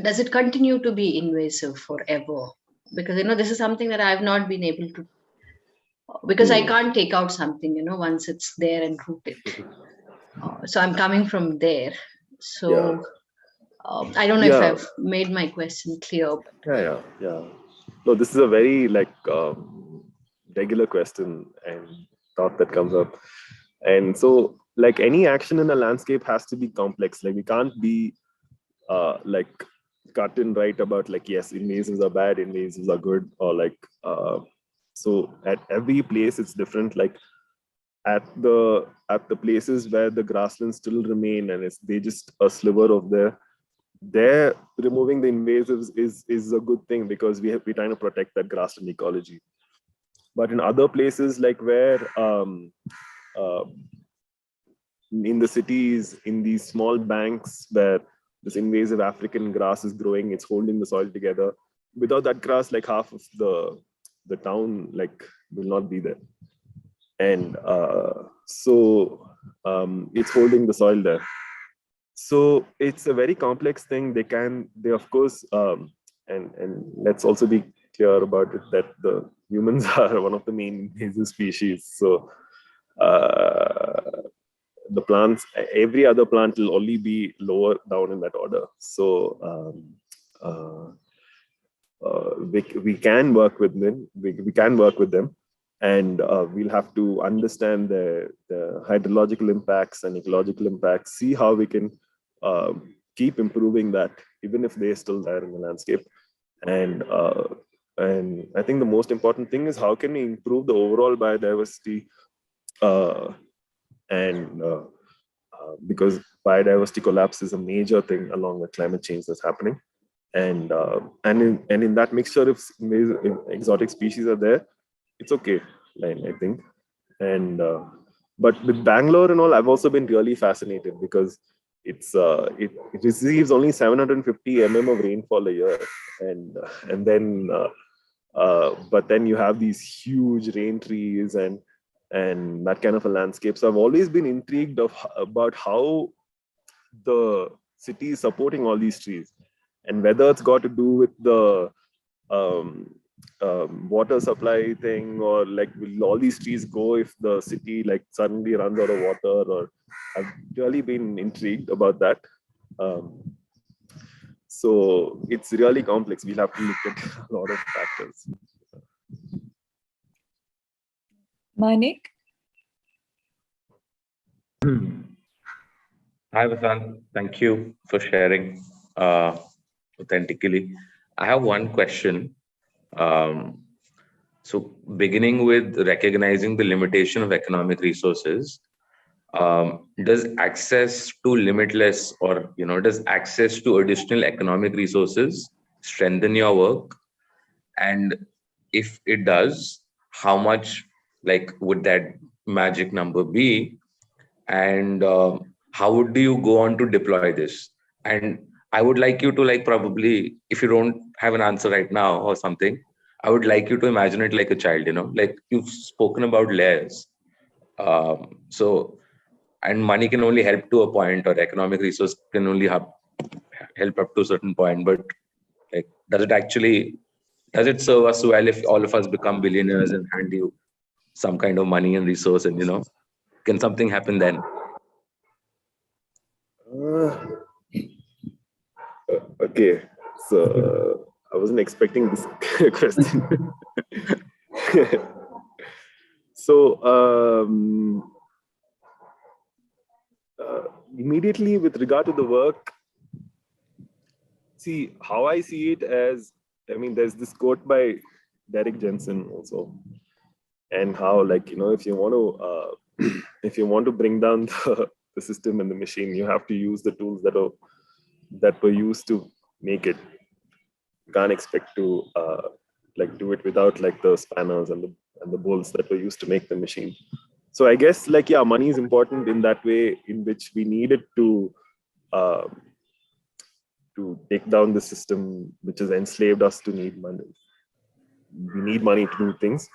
does it continue to be invasive forever? Because this is something that I've not been able to, because I can't take out something once it's there and rooted. So I'm coming from there. So I don't know if I've made my question clear. Yeah. No, this is a very like regular question and thought that comes up. And so like any action in a landscape has to be complex. Like we can't be like cut and right about like, yes, invasives are bad, invasives are good, or like, so at every place it's different. Like at the places where the grasslands still remain and they just a sliver of there removing the invasives is a good thing, because we're trying to protect that grassland ecology. But in other places, like where in the cities, in these small banks where this invasive African grass is growing, it's holding the soil together. Without that grass, like half of the town like will not be there. And so it's holding the soil there. So it's a very complex thing. They of course, and let's also be clear about it, that the humans are one of the main invasive species. So the plants, every other plant will only be lower down in that order. So we can work with them. We can work with them, and we'll have to understand the hydrological impacts and ecological impacts. See how we can keep improving that, even if they're still there in the landscape. And I think the most important thing is how can we improve the overall biodiversity, because biodiversity collapse is a major thing along with climate change that's happening. And in that mixture, if exotic species are there, it's okay, I think. And but with Bangalore and all, I've also been really fascinated, because it receives only 750 mm of rainfall a year, and then but then you have these huge rain trees and that kind of a landscape. So I've always been intrigued about how the city is supporting all these trees, and whether it's got to do with the water supply thing, or like will all these trees go if the city like suddenly runs out of water, or I've really been intrigued about that. So it's really complex. We'll have to look at a lot of factors. Manik? Hi, Vasanth. Thank you for sharing authentically. I have one question. So beginning with recognizing the limitation of economic resources, does access to limitless, or does access to additional economic resources strengthen your work? And if it does, how much would that magic number be? And how would you go on to deploy this? And I would like you to, like, probably, if you don't have an answer right now or something, I would like you to imagine it like a child, like you've spoken about layers. So, and money can only help to a point, or economic resource can only help up to a certain point. But like, does it serve us well if all of us become billionaires and hand you some kind of money and resource, and can something happen then? Okay, so I wasn't expecting this question. So immediately with regard to the work, see how I see it as, I mean, there's this quote by Derek Jensen also, and how, like, if you want to if you want to bring down the system and the machine, you have to use the tools that were used to make it. You can't expect to like do it without like the spanners and the bolts that were used to make the machine. So I guess, like, yeah, money is important in that way, in which we need it to take down the system which has enslaved us to need money. We need money to do things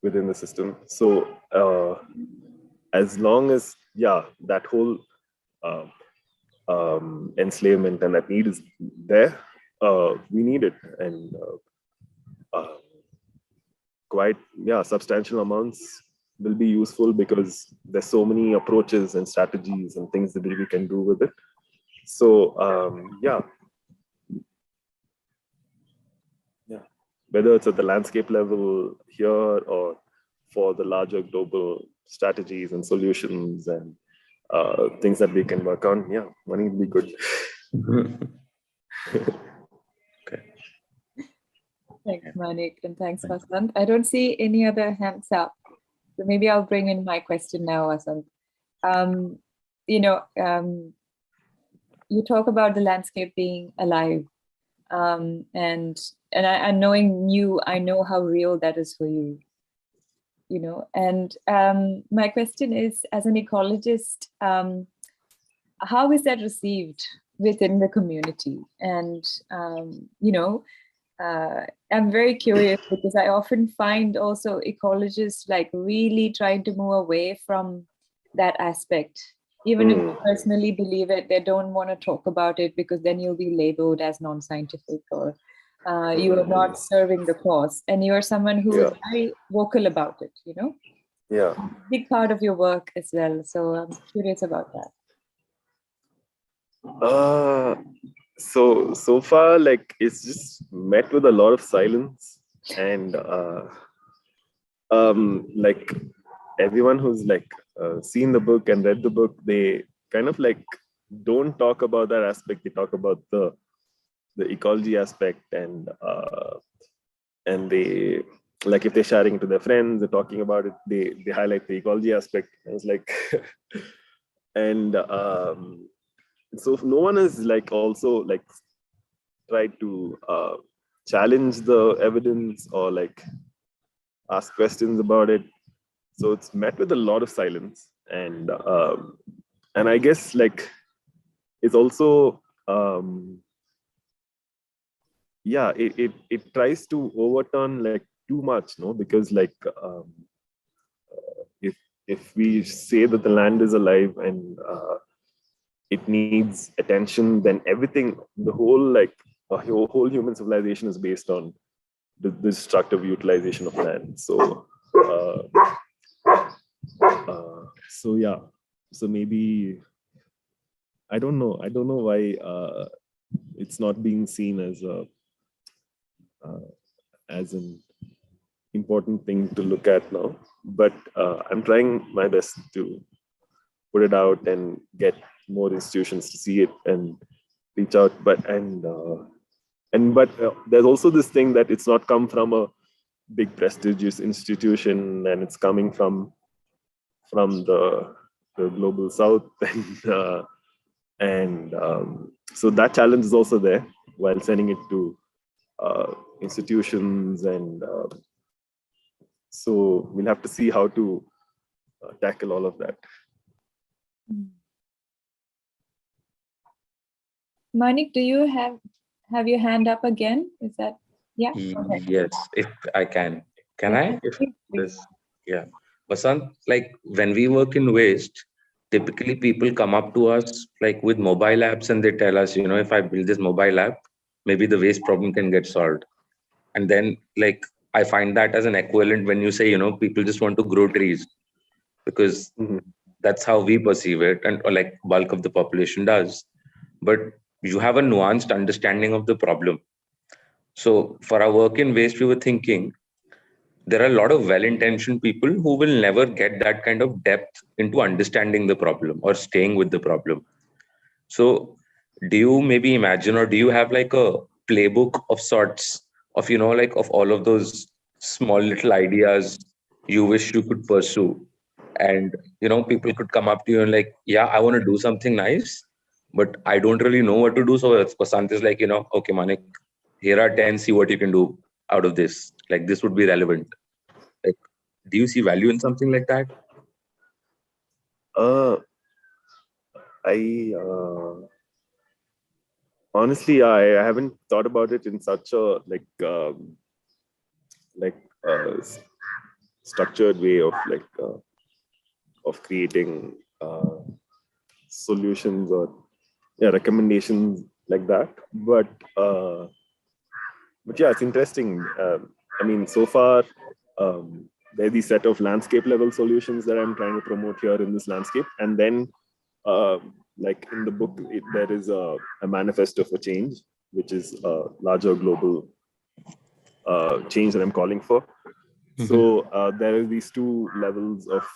within the system. So as long as, yeah, that whole enslavement and that need is there, we need it. And quite, yeah, substantial amounts will be useful, because there's so many approaches and strategies and things that we can do with it. So yeah, whether it's at the landscape level here, or for the larger global strategies and solutions and things that we can work on, yeah, money will be good. Okay. Thanks, Manik, and thanks, Vasanth. I don't see any other hands up, so maybe I'll bring in my question now, Vasanth. You talk about the landscape being alive, and knowing you, I know how real that is for you. And my question is, as an ecologist, how is that received within the community? And I'm very curious, because I often find also ecologists like really trying to move away from that aspect. Even if you personally believe it, they don't want to talk about it, because then you'll be labeled as non-scientific, or you are not serving the cause. And you are someone who is very vocal about it, Yeah. Big part of your work as well. So I'm curious about that. So far, like, it's just met with a lot of silence, and like, everyone who's like seen the book and read the book, they kind of like don't talk about that aspect. They talk about the ecology aspect, and they, like, if they're sharing it to their friends, they're talking about it, they highlight the ecology aspect. And it's like and so no one has like also like tried to challenge the evidence, or like ask questions about it. So it's met with a lot of silence, and I guess, like, it's also yeah, it tries to overturn like too much, no? Because like if we say that the land is alive and it needs attention, then everything, the whole like whole human civilization is based on the destructive utilization of land. So so yeah, so maybe I don't know why it's not being seen as an important thing to look at now. But I'm trying my best to put it out and get more institutions to see it and reach out. But there's also this thing that it's not come from a big prestigious institution, and it's coming from the global south, and so that challenge is also there while sending it to institutions, and so we'll have to see how to tackle all of that. Manik, do you have your hand up again? Is that, yeah? Okay. Yes, if I can. Can Yeah, I? If please, please. this, yeah. Vasanth, like when we work in waste, typically people come up to us like with mobile apps and they tell us, if I build this mobile app, maybe the waste problem can get solved. And then like I find that as an equivalent when you say, people just want to grow trees because Mhm. that's how we perceive it, and or like bulk of the population does. But you have a nuanced understanding of the problem. So for our work in waste, we were thinking there are a lot of well-intentioned people who will never get that kind of depth into understanding the problem or staying with the problem. So do you maybe imagine, or do you have like a playbook of sorts of, like of all of those small little ideas you wish you could pursue? And, people could come up to you and like, yeah, I want to do something nice, but I don't really know what to do. So Vasanth is like, okay, Manik, here are 10, see what you can do out of this. Like this would be relevant. Like, do you see value in something like that? Uh, I honestly, I haven't thought about it in such a like structured way of creating solutions or recommendations like that. But yeah, it's interesting. I mean, so far, there's the set of landscape level solutions that I'm trying to promote here in this landscape. And then, like in the book, there is a manifesto for change, which is a larger global change that I'm calling for. So there are these two levels of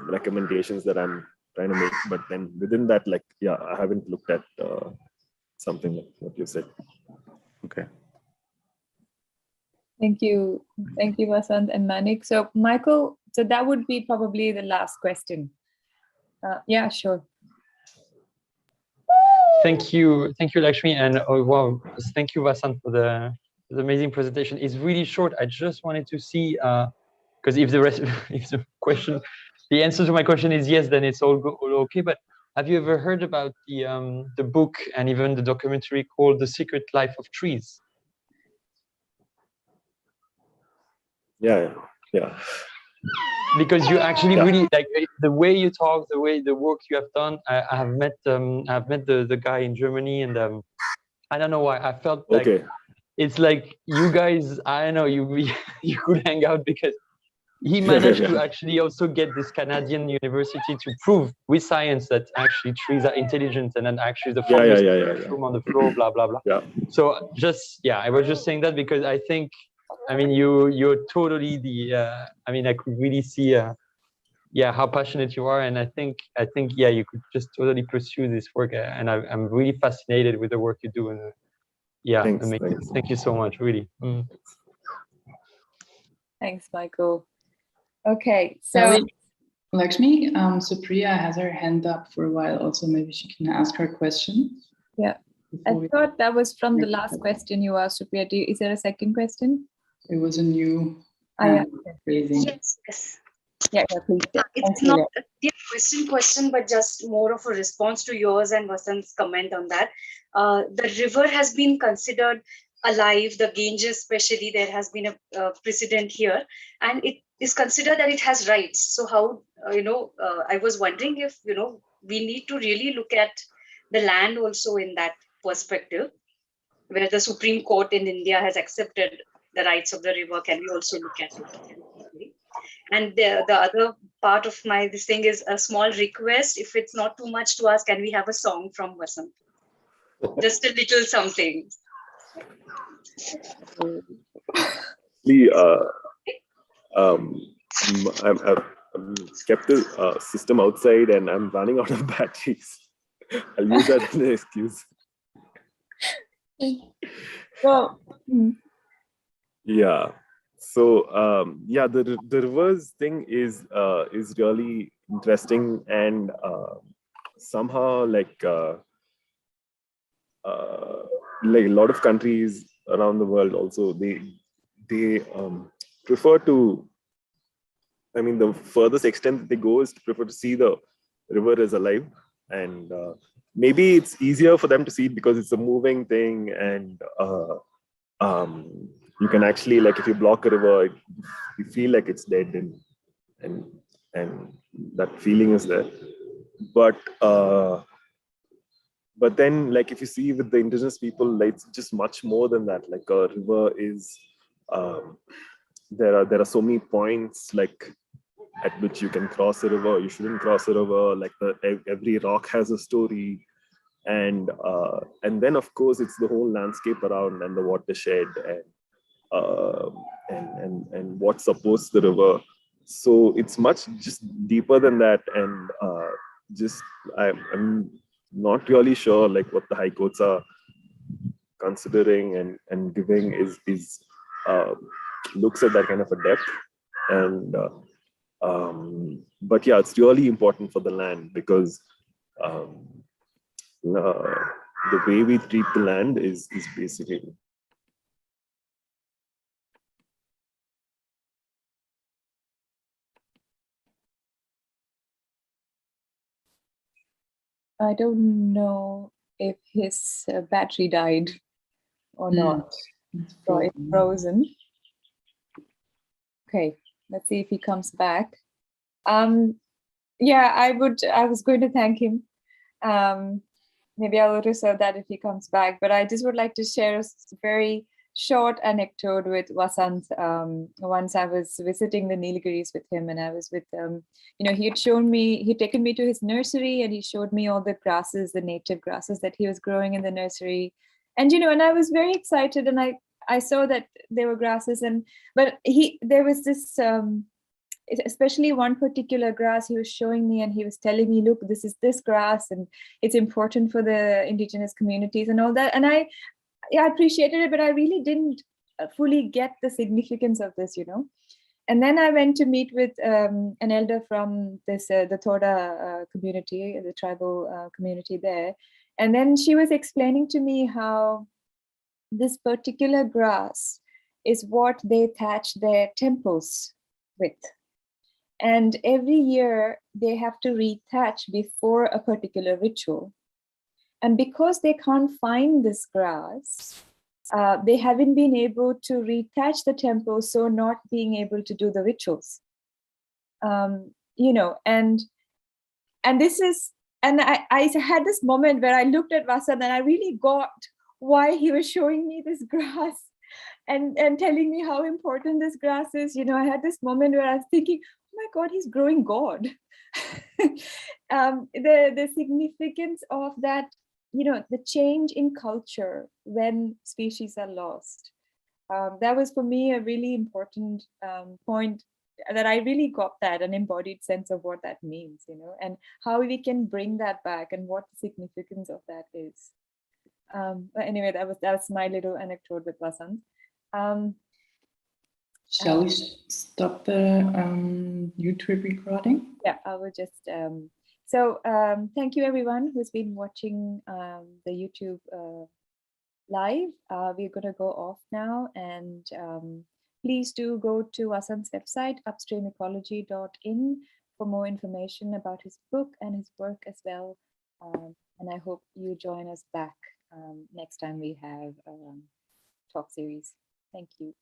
recommendations that I'm trying to make. But then within that, like, yeah, I haven't looked at something like what you said. Okay. Thank you. Thank you, Vasanth and Manik. So Michael, so that would be probably the last question. Yeah, sure. Thank you, Lakshmi, and oh, wow, thank you, Vasanth, for the amazing presentation. It's really short. I just wanted to see, because if the answer to my question is yes, then it's all okay. But have you ever heard about the book and even the documentary called The Secret Life of Trees? Yeah. Because you actually really like the way you talk, the work you have done. I have met the guy in Germany, and I don't know why I felt like it's like you guys. I don't know, you could hang out because he managed to actually also get this Canadian university to prove with science that actually trees are intelligent, and then actually the fungus mushroom on the floor, blah blah blah. Yeah. So I was just saying that because I think, I mean, you're totally I mean, I could really see how passionate you are, and I think you could just totally pursue this work, and I'm really fascinated with the work you do, and Thanks. Thank you so much, really. Thanks, Michael. Okay, so Lakshmi, Supriya has her hand up for a while also. Maybe she can ask her question. Yeah, I thought that was from the last question you asked, Supriya. Is there a second question? It was a new phrasing. Yes. Yeah, please. It's not a question, but just more of a response to yours and Vasanth's comment on that. The river has been considered alive, the Ganges especially, there has been a precedent here, and it is considered that it has rights. So how, I was wondering if, we need to really look at the land also in that perspective, where the Supreme Court in India has accepted the rights of the river. Can we also look at it? And the other part of this thing is a small request. If it's not too much to ask, can we have a song from Vasanth? Just a little something. I've kept the system outside and I'm running out of batteries. I'll use that as an excuse. Well, yeah. So the rivers thing is really interesting, and somehow like a lot of countries around the world also they prefer to. I mean, the furthest extent that they go is to prefer to see the river as alive, and maybe it's easier for them to see it because it's a moving thing, and you can actually, like, if you block a river, you feel like it's dead, and that feeling is there. But then, like, if you see with the indigenous people, like, it's just much more than that. Like, a river is there are so many points, like, at which you can cross a river, you shouldn't cross a river, like every rock has a story, and then of course it's the whole landscape around, and the watershed, and what supports the river. So it's much just deeper than that, and just I'm not really sure, like, what the high courts are considering and giving is looks at that kind of a depth. And but yeah, it's really important for the land, because the way we treat the land is basically. I don't know if his battery died or not. So it's frozen. Okay, let's see if he comes back. Yeah, I was going to thank him. Maybe I will reserve that if he comes back, but I just would like to share a very short anecdote with Vasanth. Once I was visiting the Nilgiris with him, and I was with, he'd taken me to his nursery, and he showed me all the grasses, the native grasses that he was growing in the nursery. And, and I was very excited, and I saw that there were grasses, but there was this, especially one particular grass he was showing me, and he was telling me, look, this is this grass, and it's important for the indigenous communities and all that. And I appreciated it, but I really didn't fully get the significance of this, And then I went to meet with an elder from this the Thoda community, the tribal community there. And then she was explaining to me how this particular grass is what they thatch their temples with. And every year they have to rethatch before a particular ritual. And because they can't find this grass, they haven't been able to rethatch the temple, so not being able to do the rituals. And this is, and I had this moment where I looked at Vasanth, and I really got why he was showing me this grass and telling me how important this grass is. I had this moment where I was thinking, oh my God, he's growing God. The significance of that, the change in culture when species are lost. That was for me a really important point, that I really got that, an embodied sense of what that means, and how we can bring that back, and what the significance of that is. But anyway, that was my little anecdote with Vasanth. Shall we stop the YouTube recording? Yeah, I will just. So thank you everyone who's been watching the YouTube live. We're going to go off now, and please do go to Vasanth's website, upstreamecology.in, for more information about his book and his work as well. And I hope you join us back next time we have talk series. Thank you.